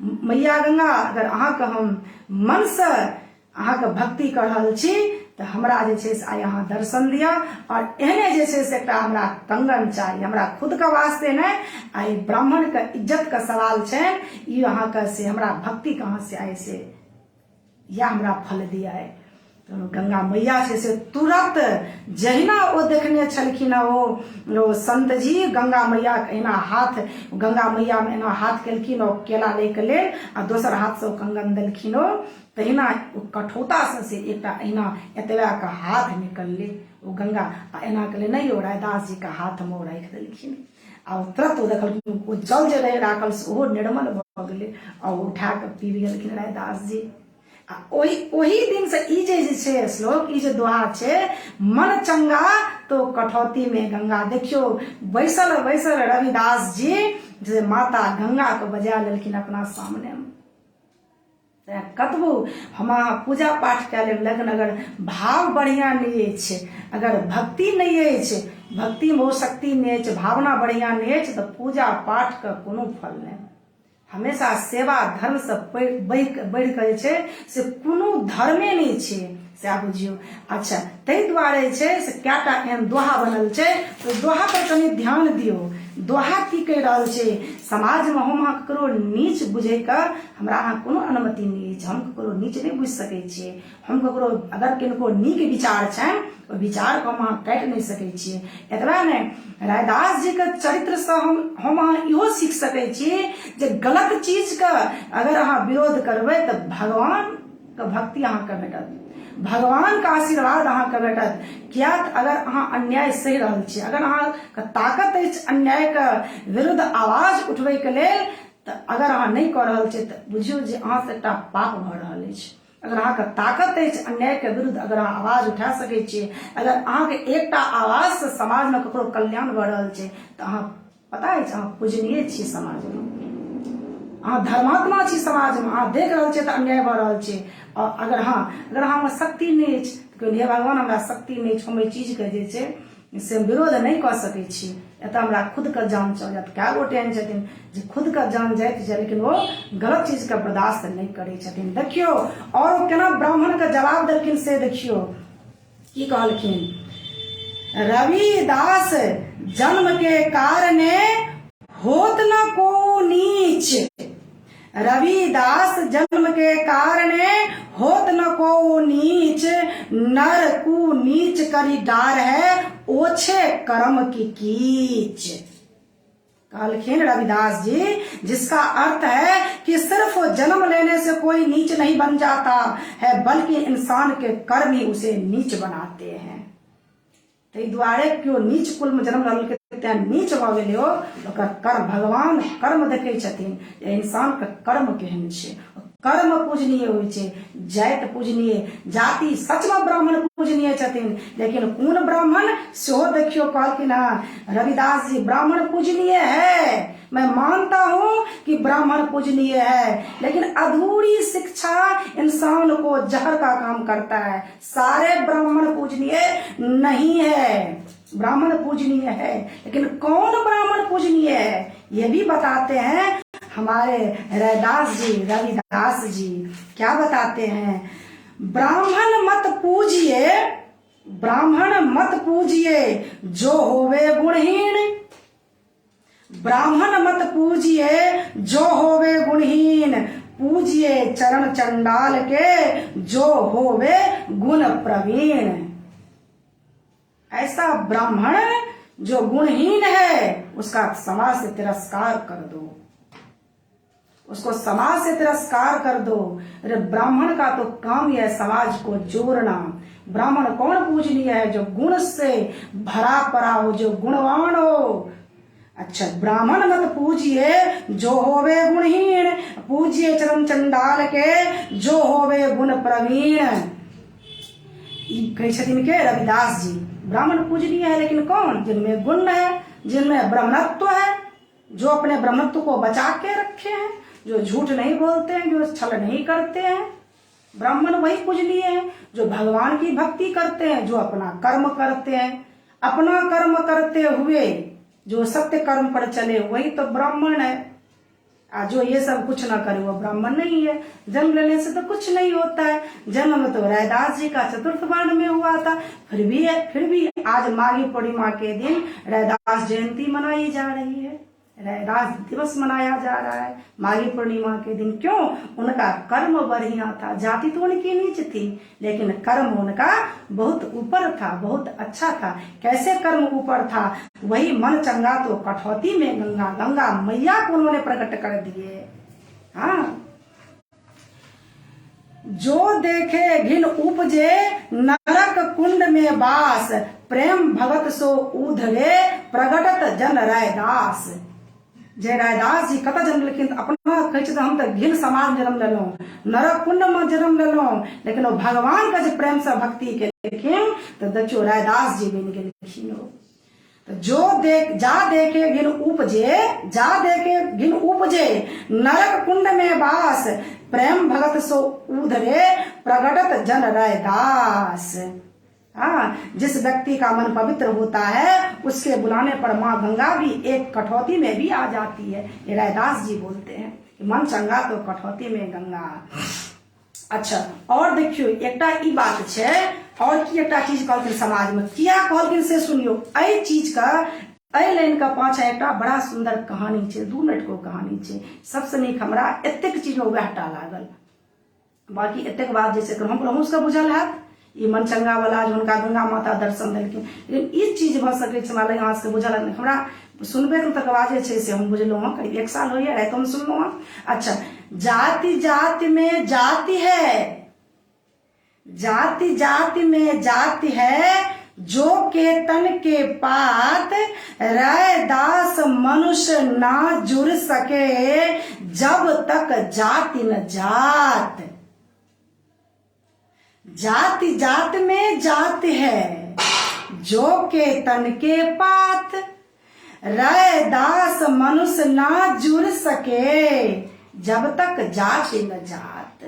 मैया गंगा अगर अहाँके हम मन से अहाँके भक्ति कर रहल छी तऽ हमरा जे छै से आइ अहाँ दर्शन दिअ, और एहने जे छै से एकटा हमरा कंगन चाही, हमरा खुद के वास्ते नहीं, आइ ब्राह्मण के इज्जत के सवाल छै, ई अहाँके से हमरा भक्ति कहाँ से आए से या हमरा फल दिया है। तो गंगा मैया छै से तुरंत जहिना ओ देखने छलखिन ओ संत जी गंगा मैया के एना हाथ, गंगा मैया में एना हाथ केलखिन ओ केला ले के लेल, आ दोसर हाथ से ओ कंगन देलखिन ओ, तहिना ओ कठौता से एकटा एना एतबा के हाथ निकलले ओ गंगा, आ एना के नहीं ओ रायदास जी के हाथ में राखि देलखिन, आ तुरंत ओ देखलखिन ओ जल जे रहे राखल से ओहो निर्मल भऽ गेलै, आ उठा के पी गेलखिन रायदास जी। ओही दिन से ई जे छै श्लोक, ई जे दोहा छै मन चंगा तो कठौती में गंगा। देखियो बैसल रविदास जी जे माता गंगा को बजा लेलखिन अपना सामने में, कतबो हम पूजा पाठ कए लेब लेकिन अगर भाव बढ़िया नहीं अछि, अगर भक्ति नहीं अछि, भक्ति में वो शक्ति नहीं अछि, भावना बढ़िया नहीं अछि, तो पूजा पाठ का कोनो फल नहीं। हमेशा सेवा धर्म से बढ़ के से कोनो धर्मे नहीं छे से आप बुझियो। अच्छा तै दुआरे छे से कएटा एहन दोहा बनल छे, तो दोहा पर कनी ध्यान दियो। दोहा की कह रहल छे, समाज में हम ककरो नीच बुझे का हमरा अहाँ कोनो अनुमति नहीं है, हम ककरो नीच नहीं बुझ सके छिए। हम ककरो अगर किनको नीक विचार छन ओ विचार को हम काटि नहीं सके छिए। एतबा ने रैदास जी के चरित्र से हम इहो सीख सके छिए जे गलत चीज का अगर अहाँ विरोध करबै तो भगवान के भक्ति अहाँ के भेटत, भगवान का आशीर्वाद अहाँ के भेटत। किया अगर अहाँ अन्याय सही रहल छी, अगर अहाँ के ताकत अछि अन्याय के विरुद्ध आवाज उठबै के लेल, तो अगर अहाँ नहीं कर रहल छी तो बुझियो जे अहाँ से एकटा पाप भ रहल अछि। अगर अहाँ के ताकत अछि अन्याय के विरुद्ध अगर अहाँ आवाज उठा सकै छियै, अगर अहाँ के एकटा आवाज से समाज में ककरो कल्याण भ रहल छै, तो अहाँ पता अछि अहाँ पूजनीय छी समाज में, अहाँ धर्मात्मा छी समाज में, अहाँ देख रहल छियै तो अन्याय भ रहल छै। और अगर अहाँ में शक्ति नहीं अछि तो हे भगवान हमरा शक्ति नहीं अछि, हम एहि चीज के जे छै से विरोध नहीं कर सकै छी, एतऽ हमरा खुद के जान चल जायत। कए गोटे एहन छथिन जे खुद के जान जाइत छै लेकिन वो गलत चीज के बर्दाश्त नहीं करै छथिन। देखियो और वो केना ब्राह्मण के जवाब देलखिन से देखियो की कहलखिन। रविदास जन्म के कारणे होत न को नीच, रविदास जन्म के कारणे होत न को नीच, नर को नीच करी डार है ओछे कर्म की कीच। कहलखिन रविदास जी, जिसका अर्थ है कि सिर्फ जन्म लेने से कोई नीच नहीं बन जाता है, बल्कि इंसान के कर्म ही उसे नीच बनाते हैं। तै दुआरे क्यों नीच कुल में जन्म रहल के नीच भ गेलै हो, ओकर कर्म भगवान कर्म देखै छथिन, इंसान के कर्म केहन छै। कर्म पूजनीय होइ छै, जाति पूजनीय, जाति सच में ब्राह्मण पूजनीय छथिन, लेकिन कौन ब्राह्मण सेहो देखियो कहलखिन हाँ रविदास जी ब्राह्मण पूजनीय है, मैं मानता हूं कि ब्राह्मण पूजनीय है, लेकिन अधूरी शिक्षा इंसान को जहर का काम करता है। सारे ब्राह्मण पूजनीय नहीं है, ब्राह्मण पूजनीय है, लेकिन कौन ब्राह्मण पूजनीय है ये भी बताते हैं हमारे रविदास जी क्या बताते हैं। ब्राह्मण मत पूजिए, ब्राह्मण मत पूजिए जो होवे गुणहीन, ब्राह्मण मत पूजिए जो होवे गुणहीन, पूजिए चरण चंडाल के जो होवे गुण प्रवीण। ऐसा ब्राह्मण जो गुणहीन है उसका समाज से तिरस्कार कर दो, उसको समाज से तिरस्कार कर दो। अरे ब्राह्मण का तो काम ही है समाज को जोड़ना। ब्राह्मण कौन पूजनीय है? जो गुण से भरा पड़ा हो, जो गुणवान हो। अच्छा, ब्राह्मण मत पूजिए जो होवे गुणहीन, पूजिए चरण चंडाल के जो होवे गुण प्रवीण। कही छथिन के रविदास जी ब्राह्मण पूजनीय है, लेकिन कौन? जिनमें गुण है, जिनमें ब्रह्मत्व है, जो अपने ब्रह्मत्व को बचा के रखे हैं, जो झूठ नहीं बोलते हैं, जो छल नहीं करते हैं। ब्राह्मण वही पूजनीय है जो भगवान की भक्ति करते हैं, जो अपना कर्म करते हैं, अपना कर्म करते हुए जो सत्य कर्म पर चले वही तो ब्राह्मण है। जो ये सब कुछ ना करे वो ब्राह्मण नहीं है। जन्म लेने से तो कुछ नहीं होता है। जन्म में तो रैदास जी का चतुर्थ वर्ण में हुआ था, फिर भी आज माघी पूर्णिमा के दिन रैदास जयंती मनाई जा रही है, रैदास दिवस मनाया जा रहा है माघी पूर्णिमा के दिन। क्यों? उनका कर्म बढ़िया था, जाति तो उनकी नीच थी, लेकिन कर्म उनका बहुत ऊपर था, बहुत अच्छा था। कैसे कर्म ऊपर था? वही मन चंगा तो कठौती में गंगा, गंगा मैया को उन्होंने प्रकट कर दिए। हाँ, जो देखे घिन उपजे नरक कुंड में बास, प्रेम भगत सो ऊधरे प्रगटत जन रैदास। जय रैदास जी कतऽ जन्म लेकिन अपना कहै छै हम तऽ घिन समाज जन्म लेलहुँ, नरक कुंड में जन्म लेलहुँ, लेकिन वो भगवान का जो प्रेम से भक्ति केलखिन तो देखियो रैदास जी बनि गेलखिन। तो जा देखे घिन उपजे नरक कुंड में वास, प्रेम भगत सो उधरे, प्रगटत जन रैदास। हाँ, जिस व्यक्ति का मन पवित्र होता है उसके बुलाने पर माँ गंगा भी एक कठौती में भी आ जाती है। ये रैदास जी बोलते हैं कि मन चंगा तो कठौती में गंगा। अच्छा, और देखियो एकटा ई बात छे, और की एकटा चीज कहलखिन समाज में किया कहलखिन से सुनियो। एहि चीज का एहि लाइन का पाछा एकटा बड़ा सुंदर कहानी छे, 2 मिनट को कहानी छे। सबसे नीक हमरा एतेक चीज में वएहटा लागल, बाकी एतेक बात जैसे हम उसका बुझल है ई मनचंगा वाला जो उनका गंगा माता दर्शन देलखिन, लेकिन ई चीज भ सकै छै हमरा यहाँ से बुझल है। हमरा सुनबे तक बाजे छे से हम बुझलहुँ हँ, करीब 1 साल होइए रात हम सुनलहुँ हँ। अच्छा, जाति जाति में जाति है, जाति जाति में जाति है, जो के तन के पात, रैदास मनुष्य ना जुड़ सके, जब तक जाति न जात। जाति जाति में जाति है, जो के तन के पात, रैदास मनुष्य ना जुड़ सके, जब तक जाति न जात।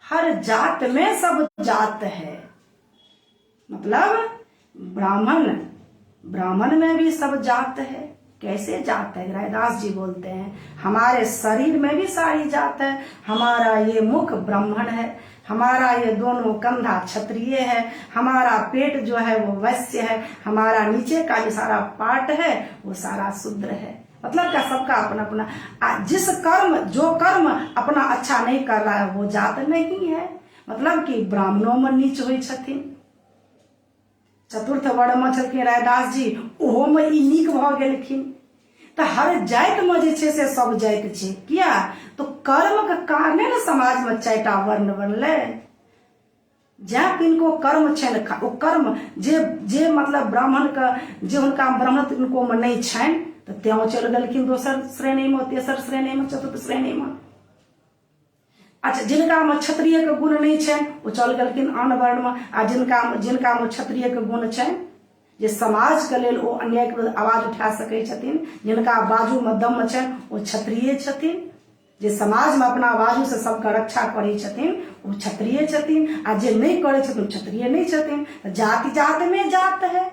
हर जात में सब जात है, मतलब ब्राह्मण में भी सब जात है। कैसे जात है? रैदास जी बोलते हैं हमारे शरीर में भी सारी जात है। हमारा ये मुख ब्राह्मण है, हमारा ये दोनों कंधा क्षत्रिय है, हमारा पेट जो है वो वैश्य है, हमारा नीचे का जो सारा पार्ट है वो सारा शूद्र है। मतलब क्या, सबका अपना अपना जिस कर्म जो कर्म अपना अच्छा नहीं कर रहा है वो जात नहीं है। मतलब कि ब्राह्मणों में नीच हुई छथिन, चतुर्थ वर्ण में छलखिन रैदास जी, ओहो में ई नीक भ गेलखिन। तो हर जाति में जे छे से सब जाति छे, किया तो कर्म के कारणे न समाज में 4टा वर्ण बनले। जहाँ किनको कर्म छन, ओ कर्म जे मतलब ब्राह्मण का जे उनका ब्राह्मण उनको में नहीं छन, तो त्यों चल गलखिन दोसर श्रेणी में, तेसर श्रेणी में, चतुर्थ श्रेणी में। अच्छा, जिनका में क्षत्रिय के गुण नहीं छन वो चल गलखिन आन वर्ण में, आ जिनका में क्षत्रिय के गुण छन, जे समाज के लेल ओ अन्याय के आवाज उठा सकै छथिन, जिनका बाजू में दम छन वो क्षत्रिय छथिन, जे समाज में अपना बाजू से सबका रक्षा करै छथिन वो क्षत्रिय छथिन, आ जे नहीं करै छथिन क्षत्रिय नहीं छथिन। जाति जाति में जात है।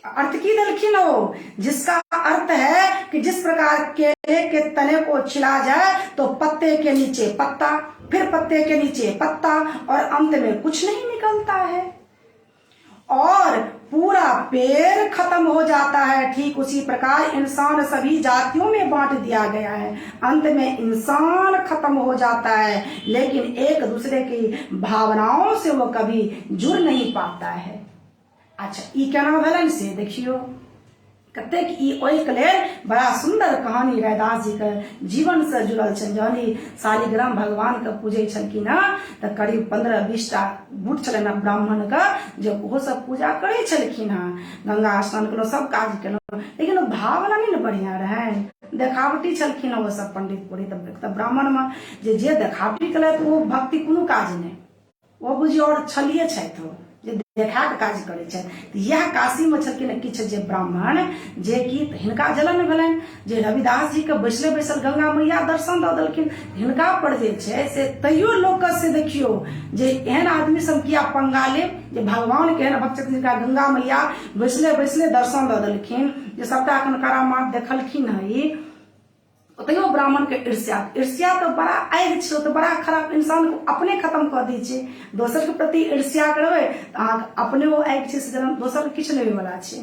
अर्थ की दलखिन हो, जिसका अर्थ है कि जिस प्रकार केले के तने को छिला जाए तो पत्ते के नीचे पत्ता, फिर पत्ते के नीचे पत्ता, और अंत में कुछ नहीं निकलता है, और पूरा पेड़ खत्म हो जाता है। ठीक उसी प्रकार इंसान सभी जातियों में बांट दिया गया है, अंत में इंसान खत्म हो जाता है, लेकिन एक दूसरे की भावनाओं से वो कभी जुड़ नहीं पाता है। अच्छा, ई केना भेलन से देखियो, कतेक ई ओहिके लेल बड़ा सुंदर कहानी रैदास जी के जीवन से जुड़ल छनि। जहन शालिग्राम भगवान के पूजे छलखिन हँ तो करीब 15-20टा बूट छलनि हँ ब्राह्मण के, जे ओहो सब पूजा करे छलखिन हँ, गंगा स्नान केलहुँ, सब काज केलहुँ, लेकिन वो भावना नहीं बढ़िया रहनि, देखावटी छलखिन हँ वो सब पंडित पुरोहित। तब ब्राह्मण में जे देखावटी केलथि वो भक्ति कोनो काज नहीं, वो बुझियो और छलिए छथि, हो जे देखा के काज करे छथि। यह काशी में छलखिन किछु जे ब्राह्मण जे कि हिनका जलन भेलनि, जे रविदास जी के बैसले बैसल गंगा मैया दर्शन दऽ देलखिन, हिनका पर जे छै से तैयो लोक से देखियो जे एहन आदमी सब किया पंगा ले, जे भगवान के एहन भक्त छथिन जिनका गंगा मैया बैसले बैसले दर्शन दऽ देलखिन, जे सबटा एखन करामात देखलखिन है, तैयो ब्राह्मण के ईर्ष्या तो बड़ा आगि छै, तो बड़ा खराब, इंसान को अपने खत्म कर दी छै। दोसर के प्रति ईर्ष्या करबै तो अहाँके अपने वो आगि छै से दोसर के किछु नहि होय वाला छै।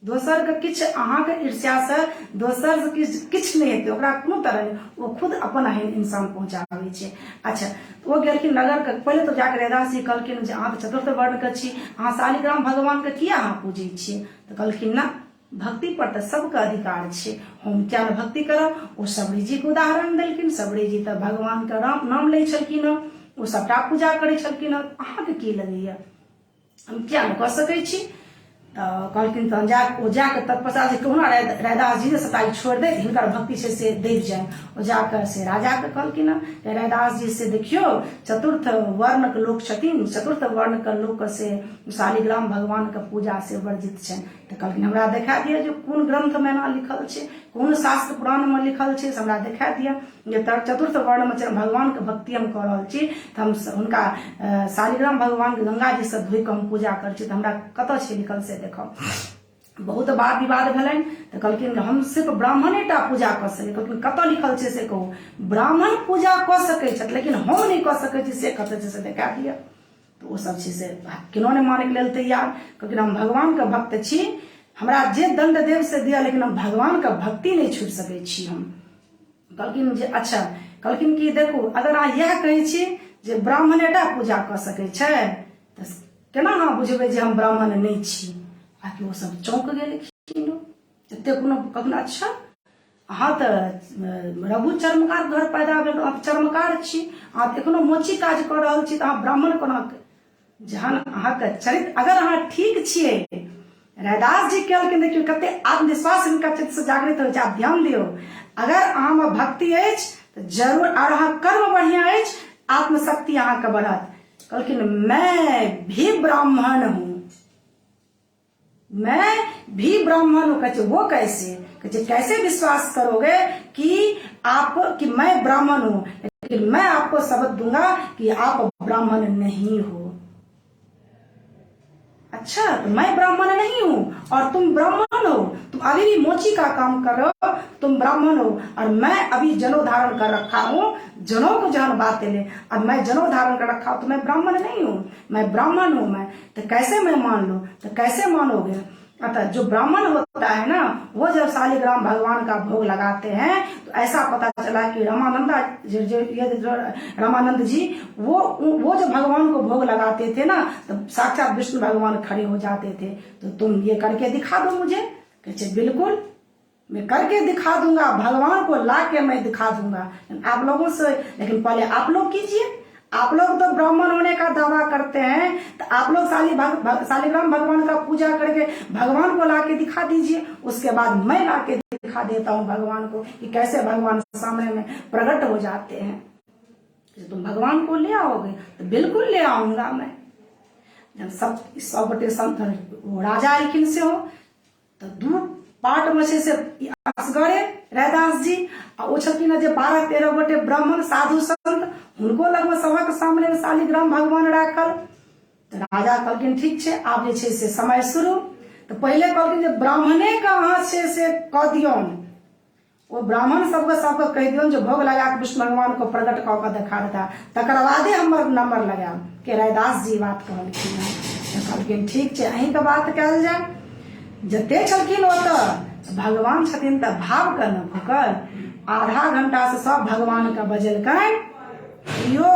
दोसर के किछु अहाँके ईर्ष्या से दोसर से किछु नहीं हेतै, ओकरा कोनो तरह नहीं, वो खुद अपन एहन इंसान पहुंचाबै छै। अच्छा, तो वो गेलखिन नगर के, पहले तो जाके रैदास जी कहलखिन जे अहाँ चतुर्थ वर्ण के छी, अहाँ शालिग्राम भगवान के किया अहाँ पूजै छियै? तो कहलखिन ना, भक्ति पर तो सबका अधिकार है, हम क्या न भक्ति करब। वो सबरी जी के उदाहरण देलखिन, सबरी जी तो भगवान का नाम लै छलखिन, वो सबटा पूजा करै छलखिन, अहाँके की लगैया हम क्या न कऽ सकै छी? कहलखिन तहन जाके तत्पश्चात कहूना रैदास जी ने सबटा छोड़ दे, हिनकर भक्ति से दैव जाए। ओ जाकर से राजा के कहलखिन रैदास जी से, देखियो चतुर्थ वर्ण के लोक छथिन, चतुर्थ वर्ण के लोक से शालिग्राम भगवान के पूजा से वर्जित छनि। तो कहलखिन हमरा देखा दिअ जे कोन ग्रंथ में एना लिखल छै, कौन शास्त्र पुराण में लिखल है हमरा देखा दिया जे चतुर्थ वर्ण में भगवान के भक्ति हम कर रहा छी तो हम उनका शालिग्राम भगवान के गंगा जी से धोई के हम पूजा कर छी तो हमरा कत छे लिखल से देखो। बहुत वाद विवाद भेलन तो कहलखिन हम सिर्फ ब्राह्मणे टा पूजा कर सके, कहलखिन कत लिखल छे से कहू। ब्राह्मण पूजा कर सके छथि लेकिन हम नहीं कर सके छी से कत छे से देखा दिया। तो वो सब चीज से किनो ने माने के लेल तैयार, क्योंकि हम भगवान के भक्त छी, हमरा जे दंड देव से दिया लेकिन हम भगवान का भक्ति नहीं छूट सके छी हम। कहलखिन जे अच्छा, कहलखिन कि देखू अगर अहाँ यह कहै छी जे ब्राह्मणेटा पूजा कर सके छे तो केना अहाँ बुझबै जे हम ब्राह्मण नहीं छी। आकि वो सब चौंक गेलखिन एते कोनो। कहलखिन अच्छा अहाँ तो रघु चर्मकार घर पैदा भेल, अहाँ चर्मकार छी, अहाँ एखनो मोची काज कर रहल छी, अहाँ ब्राह्मण कोना। जहन अहाँके चरित्र अगर अहाँ ठीक छियै, रैदास जी कहलखिन देखियो कते आत्मविश्वास हिनका चित्त से जागृत होइ छै, आप ध्यान दियौ। अगर अहाँ में भक्ति अछि तो जरूर, और अहाँ कर्म बढ़िया अछि, आत्मशक्ति अहाँ के बढ़त। कहलखिन मैं भी ब्राह्मण हूं, मैं भी ब्राह्मण हूं। कहते वो कैसे? कहते कैसे विश्वास करोगे कि मैं ब्राह्मण हूं, लेकिन मैं आपको शब्द दूंगा कि आप ब्राह्मण नहीं हो। अच्छा तो मैं ब्राह्मण नहीं हूं और तुम ब्राह्मण हो, तुम अभी भी मोची का काम कर रहे हो, तुम ब्राह्मण हो, और मैं अभी जनेऊ धारण कर रखा हूं, जनेऊ को जहन बात ले, और मैं जनेऊ धारण कर रखा हूं तो मैं ब्राह्मण नहीं हूं, मैं ब्राह्मण हूं। मैं तो कैसे मैं मान लूं? तो कैसे मानोगे? अतः जो ब्राह्मण होता है ना, वो जब शालिग्राम भगवान का भोग लगाते हैं तो ऐसा पता चला कि रामानंद जी वो जब भगवान को भोग लगाते थे ना तो साक्षात विष्णु भगवान खड़े हो जाते थे। तो तुम ये करके दिखा दो मुझे। कहते बिल्कुल मैं करके दिखा दूंगा, भगवान को ला के मैं दिखा दूंगा आप लोगों से, लेकिन पहले आप लोग कीजिए। आप लोग तो ब्राह्मण होने का दावा करते हैं तो आप लोग शालिग्राम भगवान का पूजा करके भगवान को लाके दिखा दीजिए, उसके बाद मैं लाके दिखा देता हूँ भगवान को कि कैसे भगवान सामने में प्रकट हो जाते हैं। तो तुम भगवान को ले आओगे तो बिल्कुल ले आऊंगा मैं। जब सब 100 संत राजा एकिन से हो तो दू पाट में से असगरे रैदास जी वो छथिन जे 12-13 गोटे ब्राह्मण साधु संत उनको लगभग सभा के सामने में शालिग्राम भगवान राखल। तो राजा कहलखिन ठीक छे, आब जे छे से समय शुरू। तो पहले कहलखिन जे ब्राह्मणे का अहाँ से कह दियौन, वो ब्राह्मण सबके कह दियौन जो भोग लगा के विष्णु भगवान को प्रकट कऽ के देखा देता, तकर बादे हमर नंबर लगायब के रैदास जी बात कहलखिन। तो कहलखिन ठीक छे, अहीं के बात कयल जाय। जते छलखिन ओतऽ भगवान छथिन तऽ भाव के न भूकल। आधा घंटा से सब भगवान के बजेलकैन, यो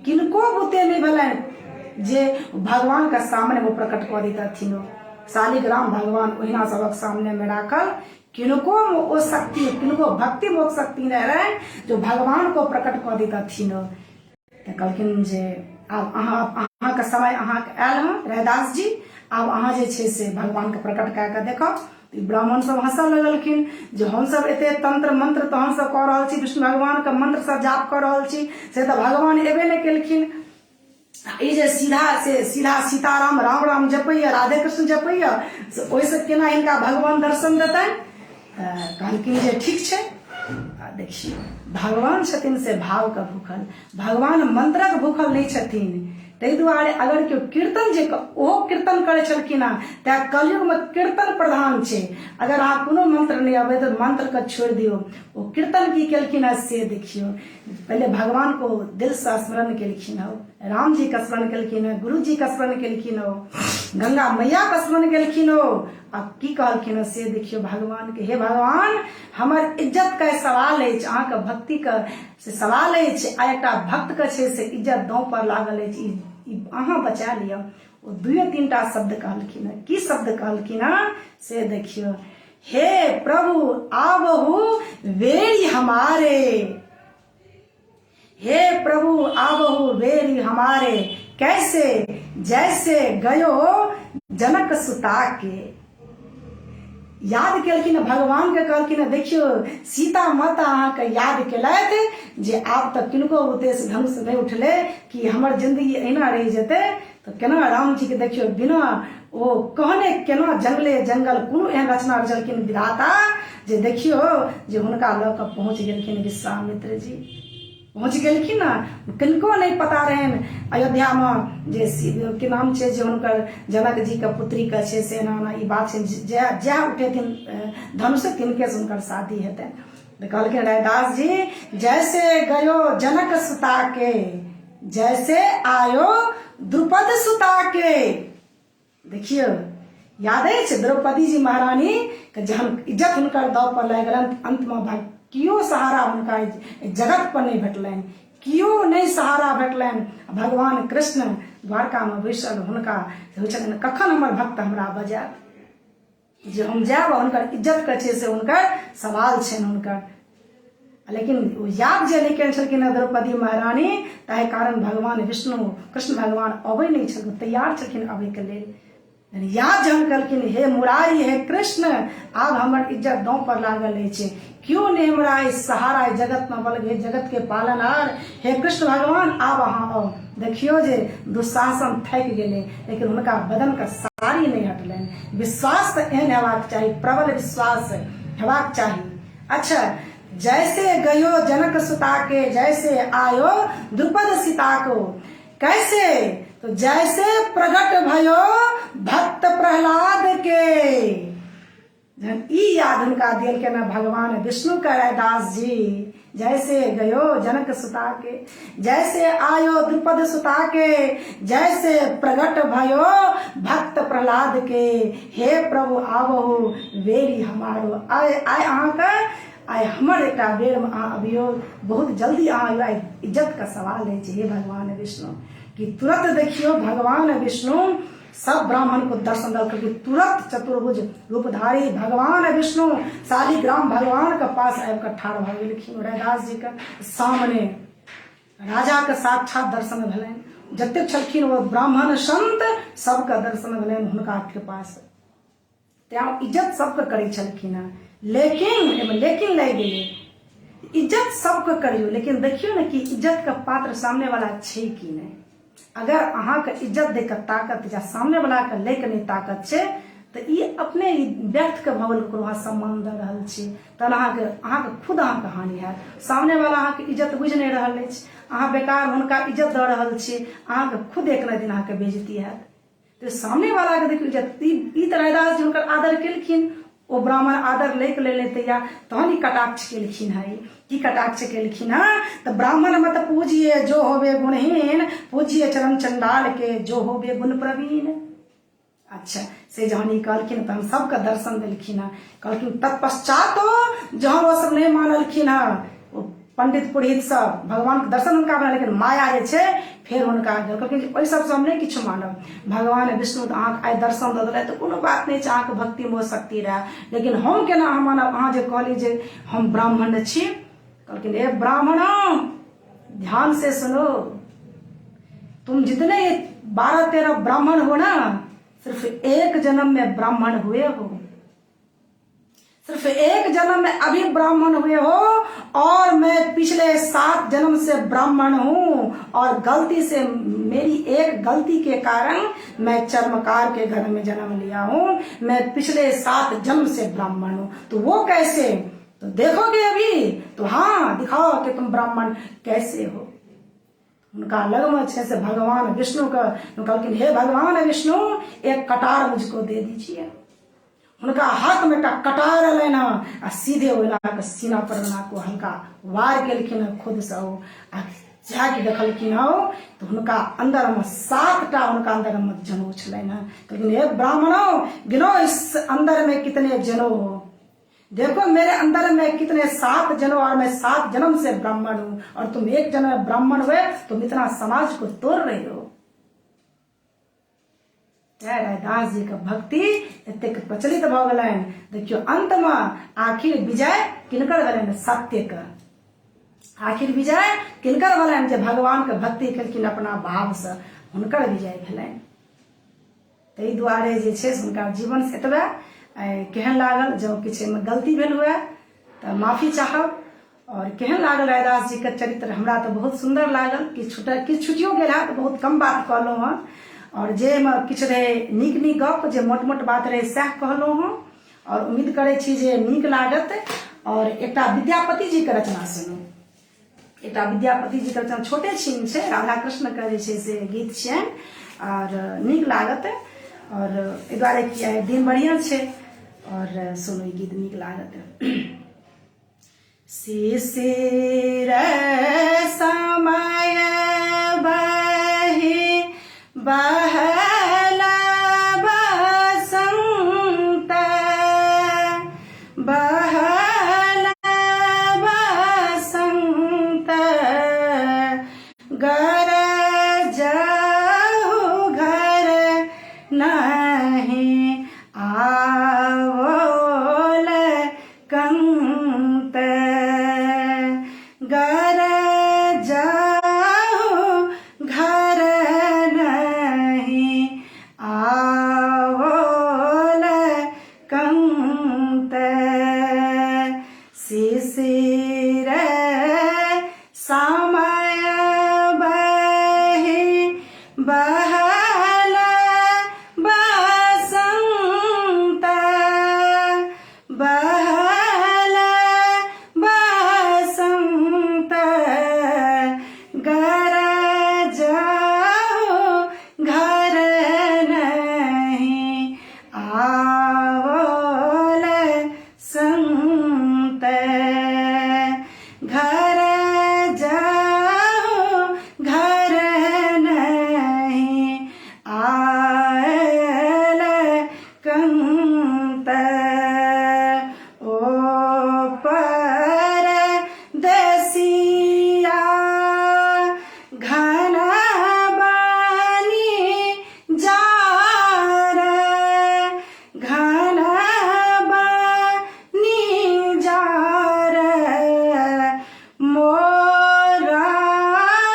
किनको बुते नहीं भेलनि जे भगवान के सामने वो प्रकट कऽ देथिन। शालिग्राम भगवान ओहिना सबक सामने में राखल, किनको वो शक्ति, किनको भक्ति मोक शक्ति नहीं रहे जो भगवान को प्रकट कऽ देथिन। तो कहलखिन जे आब अहाँ के समय अहाँ के आयल हँ रैदास जी, आब अहाँ जे छे से भगवान के प्रकट कऽ के देखो। ब्राह्मण सब हंसऽ लगलखिन जे हम सब एते तंत्र मंत्र तो हम सब कऽ रहल छी, विष्णु भगवान के मंत्र सब जाप कऽ रहल छी, से तो भगवान एबे नहीं केलखिन। ई जे सीधा सीताराम राम राम जपैया, राधे कृष्ण जपैया, ओहिसे केना इनका भगवान दर्शन देतैन? कहलखिन जे ठीक छे। देखिए भगवान छथिन से भाव का भूखल, भगवान मंत्रक भूखल नहीं छथिन। ताहि दुआरे अगर केओ कीर्तन जे ओहो कीर्तन करे छलखिन हँ, तें कलयुग में कीर्तन प्रधान छे। अगर अहाँ कोनो मंत्र नहीं आवे तो मंत्र के छोड़ दियो। वो कीर्तन की केलखिन हँ से देखियो। पहले भगवान को दिल से स्मरण केलखिन हो, राम जी का स्मरण केलखिन हो, गुरु जी का स्मरण केलखिन हो, गंगा मैया का स्मरण केलखिन हो। अब की कहलखिन से देखियो भगवान के, हे भगवान हमर इज्जत का सवाल है, अहाँ के भक्ति का से सवाल है, आ एकटा भक्त के छे से इज्जत दांव पर लागल है, अहाँ बचा लिया। वो 2-3टा शब्द कहलखिन। की शब्द कहलखिन से देखियो, हे प्रभु आवहु वेरी हमारे, हे प्रभु आवहु वेरी हमारे, कैसे जैसे गयो जनक सुता के। याद केलखिन भगवान के, कहलखिन देखियो सीता माता अहाँ के याद केलथि जे आब तक किनको उद्देश्य ढंग से नहीं उठले कि हमर जिंदगी एना रह जेते। तो केना राम जी के देखियो बिना ओ कहने केना जंगले जंगल कोनो एहन रचना रचलखिन विधाता जे देखियो जे हुनका लऽ कऽ पहुँच गेलखिन विश्वामित्र जी, पहुँच गेलखिन ना। किनको नहीं पता रहन अयोध्या में जे के नाम छे जे हुनकर जनक जी के पुत्री के छे से ना ई बात छे, जय उठेथिन धनुष तिनके से हुनकर शादी हेतै। तो कहलखिन रैदास जी, जैसे गयो जनक सुता के, जैसे आयो द्रुपद सुता के। देखियो याद है द्रौपदी जी महारानी के जहन इज्जत हुनकर दाव पर लग गलन, अंत में कियो सहारा हुनका जगत पर नहीं भेटलनि, कियो नहीं सहारा भेटलनि। भगवान कृष्ण द्वारका में बैसल हुनका होइ छलनि कखन हमर भक्त हमरा बजायब, जे हम जायब हुनकर इज्जत के छे से हुनकर सवाल छनि हुनकर। लेकिन याद जे नहीं केने छलखिन द्रौपदी महारानी, ताहि कारण भगवान विष्णु कृष्ण भगवान अबै नहीं छलखिन, तैयार छलखिन अबै के लेल। याद जहन कहलखिन हे मुरारी हे कृष्ण, आब हमर इज्जत दांव पर लागल अछि, क्यों नहीं हमरा इस सहारा जगत में बल हे जगत के पालनहार हे कृष्ण भगवान आब अहाँ आओ। देखियो जे दुशासन थक गेले, लेकिन हुनका बदन का साड़ी नहीं हटलनि। विश्वास तो एहन हेबाक चाहिए, प्रबल विश्वास हेबाक चाहिए। अच्छा, जैसे गयो जनक सुता के, जैसे आयो द्रुपद सीता को, कैसे तो जैसे प्रकट भयो भक्त प्रहलाद के। ई याद हुनका दिल के ना भगवान विष्णु का रैदास जी, जैसे गयो जनक सुता के, जैसे आयो द्रुपद सुता के, जैसे प्रकट भयो भक्त प्रहलाद के। हे प्रभु आवहु बेरी हमारो, आय अहाँ का आय हमर एक बेर में अहाँ अभियो, बहुत जल्दी अहाँ इज्जत का सवाल है। हे भगवान विष्णु कि तुरंत देखियो भगवान विष्णु सब ब्राह्मण को दर्शन दल करके तुरंत चतुर्भुज रूपधारी भगवान विष्णु शालिग्राम भगवान के पास आकर ठाड़ भ गेलखिन रैदास जी के सामने। राजा के साक्षात दर्शन भेलनि, जतेक छलखिन वो ब्राह्मण संत सबके दर्शन भेलनि हुनका कृपा से। तें इज्जत सबके करै छलखिन हैं, लेकिन लागि गेलै। इज्जत सबके करियो, लेकिन देखियो ना कि इज्जत का पात्र सामने वाला छे कि नहीं। अगर अहाँ के इज्जत दे के ताकत या सामने वाला के ले के नहीं ताकत छे, तो ये अपने व्यर्थ के भवल ककरो अहाँ सम्मान दे रहल छी, तहन अहाँ के खुद अहाँ के हानि है। सामने वाला अहाँ के इज्जत बुझ नहीं रहल अछि, अहाँ बेकार हुनका इज्जत दे रहल छी, अहाँ के खुद एक न दिन अहाँ के बेइज्जती हैत। तो सामने वाला के देखियो इज्जत ई रैदास जी हुनकर आदर केलखिन, ओ ब्राह्मण आदर लेके ले तैयार, तहन ही कटाक्ष केलखिन है। की कटाक्ष केलखिन है तो ब्राह्मण मत पूजिए जो होवे गुणहीन, पूजिए चरण चंडाल के जो होवे गुण प्रवीण। अच्छा, से जहन ही कहलखिन तो हम सबका दर्शन दिलखिन है। कहलखिन तत्पश्चात जहाँ वो सब नहीं मानलखिन है पंडित पुरोहित सब, भगवान के दर्शन हुनका भेल, लेकिन माया जे छै फेर हुनका कहलखिन ओहि सबसँ हम नहीं किछु मानब। भगवान विष्णु तो अहाँके आइ दर्शन दऽ देलथि तो कोनो बात नहीं छै, अहाँके भक्ति में शक्ति रहे, लेकिन हम केना हम मानब। अहाँ जे कहली जे हम ब्राह्मण छी, कहलखिन हे ब्राह्मणों ध्यान से सुनो, तुम जितने 12-13 ब्राह्मण हो ना, सिर्फ एक जन्म में ब्राह्मण हुए हो, सिर्फ एक जन्म में अभी ब्राह्मण हुए हो, और मैं पिछले 7 जन्म से ब्राह्मण हूँ, और गलती से मेरी एक गलती के कारण मैं चर्मकार के घर में जन्म लिया हूँ। मैं पिछले 7 जन्म से ब्राह्मण हूँ। तो वो कैसे, तो देखोगे अभी तो हाँ दिखाओ कि तुम ब्राह्मण कैसे हो। उनका लगम अच्छे से भगवान विष्णु का कहलखिन हे भगवान विष्णु एक कटार मुझको दे दीजिए। उनका हाथ में का कटार लेना आ सीधे ओला सीना पर बना को हल्का वार केलखिन खुद से जाके देखलखिन हो तो उनका अंदर में 7टा उनका अंदर में जनेऊ छलनि। लेकिन हे ब्राह्मणों गिनो इस अंदर में कितने जनेऊ हो, देखो मेरे अंदर में कितने 7 जनेऊ, और मैं 7 जन्म से ब्राह्मण हूँ, और तुम एक जन्म में ब्राह्मण हुए, तुम इतना समाज को तोड़ रहे हो। रैदास जी का भक्ति एतेक प्रचलित भ गेलनि। देखियो अंत में आखिर विजय किनकर भेलनि, सत्य का। आखिर विजय किनकर भेलनि, जे भगवान के भक्ति केलखिन अपना भाव से, हुनकर विजय भेलनि। ताहि दुआरे जे छै हुनका जीवन से एतबे केहन लागल, जब किछु में गलती भेल हुए तो माफी चाहब। और केहन लागल रैदास जी के चरित्र, हमरा तो बहुत सुंदर लागल। किछु छुटियो गेल है तो बहुत कम बात कहलहुँ हँ, और जे में किछु रहे नीक नीक गप, जे मोट मोट बात रहे सएह कहलहुँ हँ। और उम्मीद करे छी जे नीक लागत। और एकटा विद्यापति जी के रचना सुनू। एकटा विद्यापति जी के रचना छोटे छीन छै, राधा कृष्ण के जे छै से गीत छियनि और नीक लागत। और एहि दुआरे कि दिन बढ़िया छै और सुनू ई गीत नीक लागत। शिशिर समय बहि बहल बसंत, बहल बसंत गरजहु घर नहीं आवोल कंत, गरजहु घर नहीं आवोल कंत। शिशिर समय बहि बहल बसंत, बहल बसंत गरजहु घर नहीं आवोल संत, गरजहु घर नहीं आयल कंत। ओ परदेसिया घन बनी जार, घन बनी जार मोरा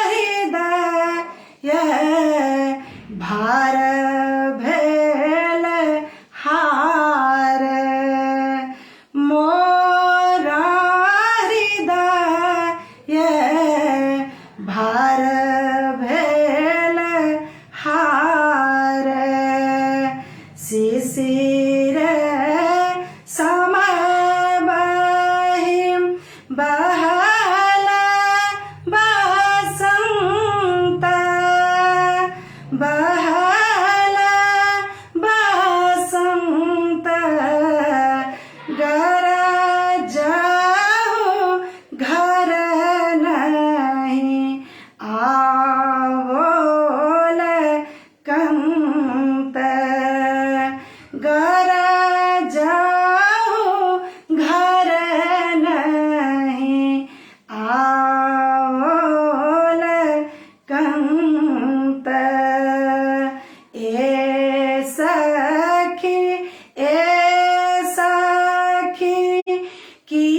हृदय भार भेल हार, मोरा हृदय भार भेल हार। शिशिर समय बहि बहल बसंत, बहल बसंत गरजहु घर नहीं आवोल कंत, गरजहु घर नहीं आवोल कंत। ए सखी की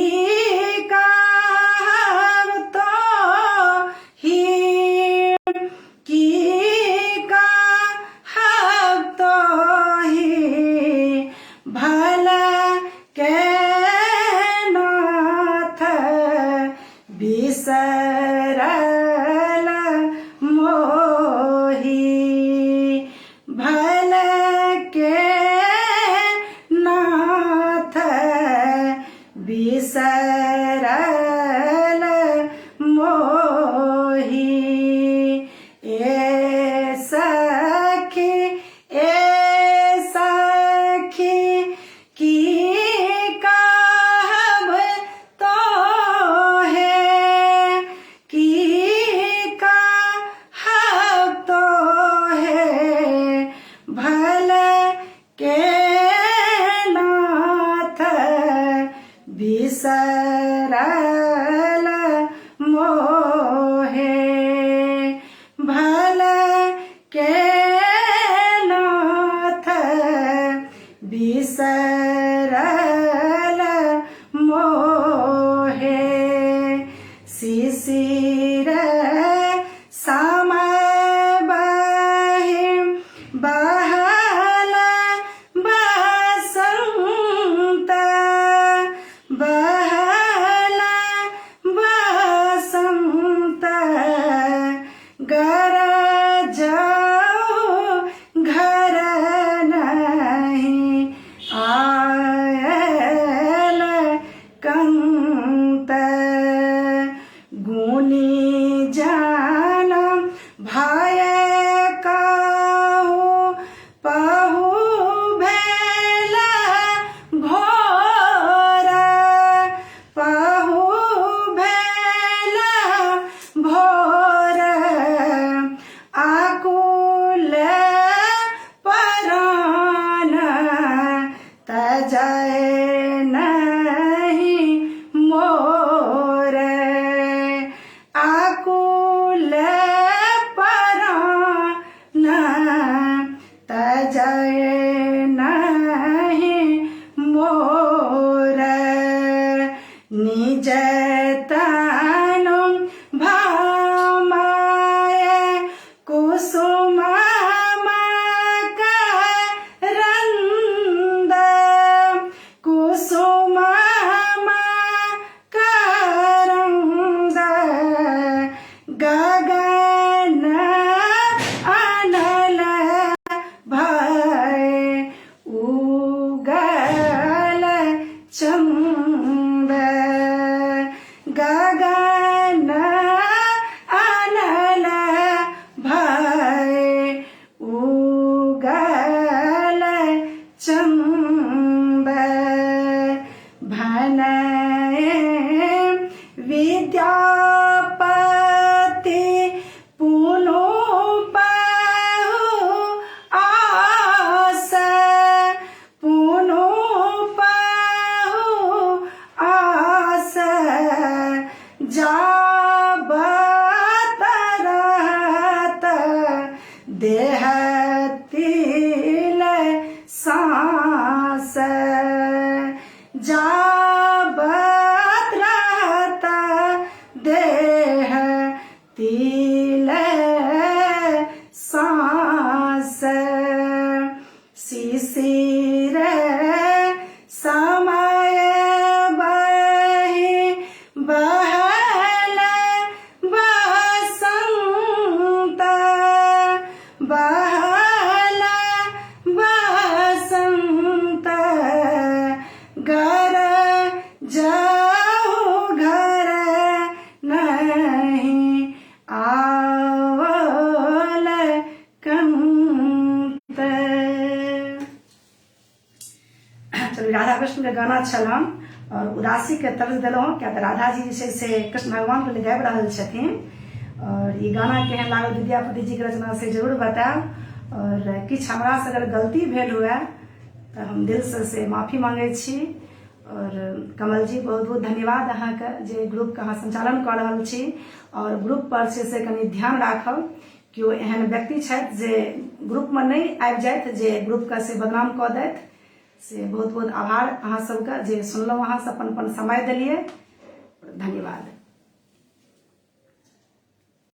कहब तो ही, की कहब तो ही भल के नाथ बिसरल मोही, भल के नाथ बिसरल मोही। ए सखी की कहब तो है, की कहब तो है भल के नाथ बिसरल मोहे, भल के नाथ बिसरल मोहे। शिशिर समय बहि बहल बसंत, बहल बसंत गरजहु घर नहीं आयल विद्यापति पुनु पाहु आस, पुनु पाहु आस, जाबत रहत देहतिल सांस, जाबत रहत देह तिल सांस, शिशिर समय बही बहल बसंत, बहल बसंत, घर जाऊ घर नहीं आवल कंत। चलो राधा कृष्ण के गाना छलम और उदासी के तर्ज दिलहुँ, क्या तो राधा जी जे छै से कृष्ण भगवान के लिए गाबि रहल छथिन। और ये गाना केहन लागल विद्यापति जी के रचना से जरूर बतायब। और किछु हमरा से अगर गलती भेल हुए तो हम दिल से माफी मांगे छी। और कमल जी बहुत बहुत धन्यवाद अहाँके जे ग्रुप के अहाँ संचालन कऽ रहल छी। और ग्रुप पर से कनि ध्यान राखब, केओ एहन व्यक्ति छथि जे ग्रुप में नहीं आबि जाइत, जे ग्रुप के से बदनाम कऽ दैत। से बहुत बहुत आभार अहाँ सबके जे सुनलहुँ, अहाँ सब अपन समय देलिए। धन्यवाद।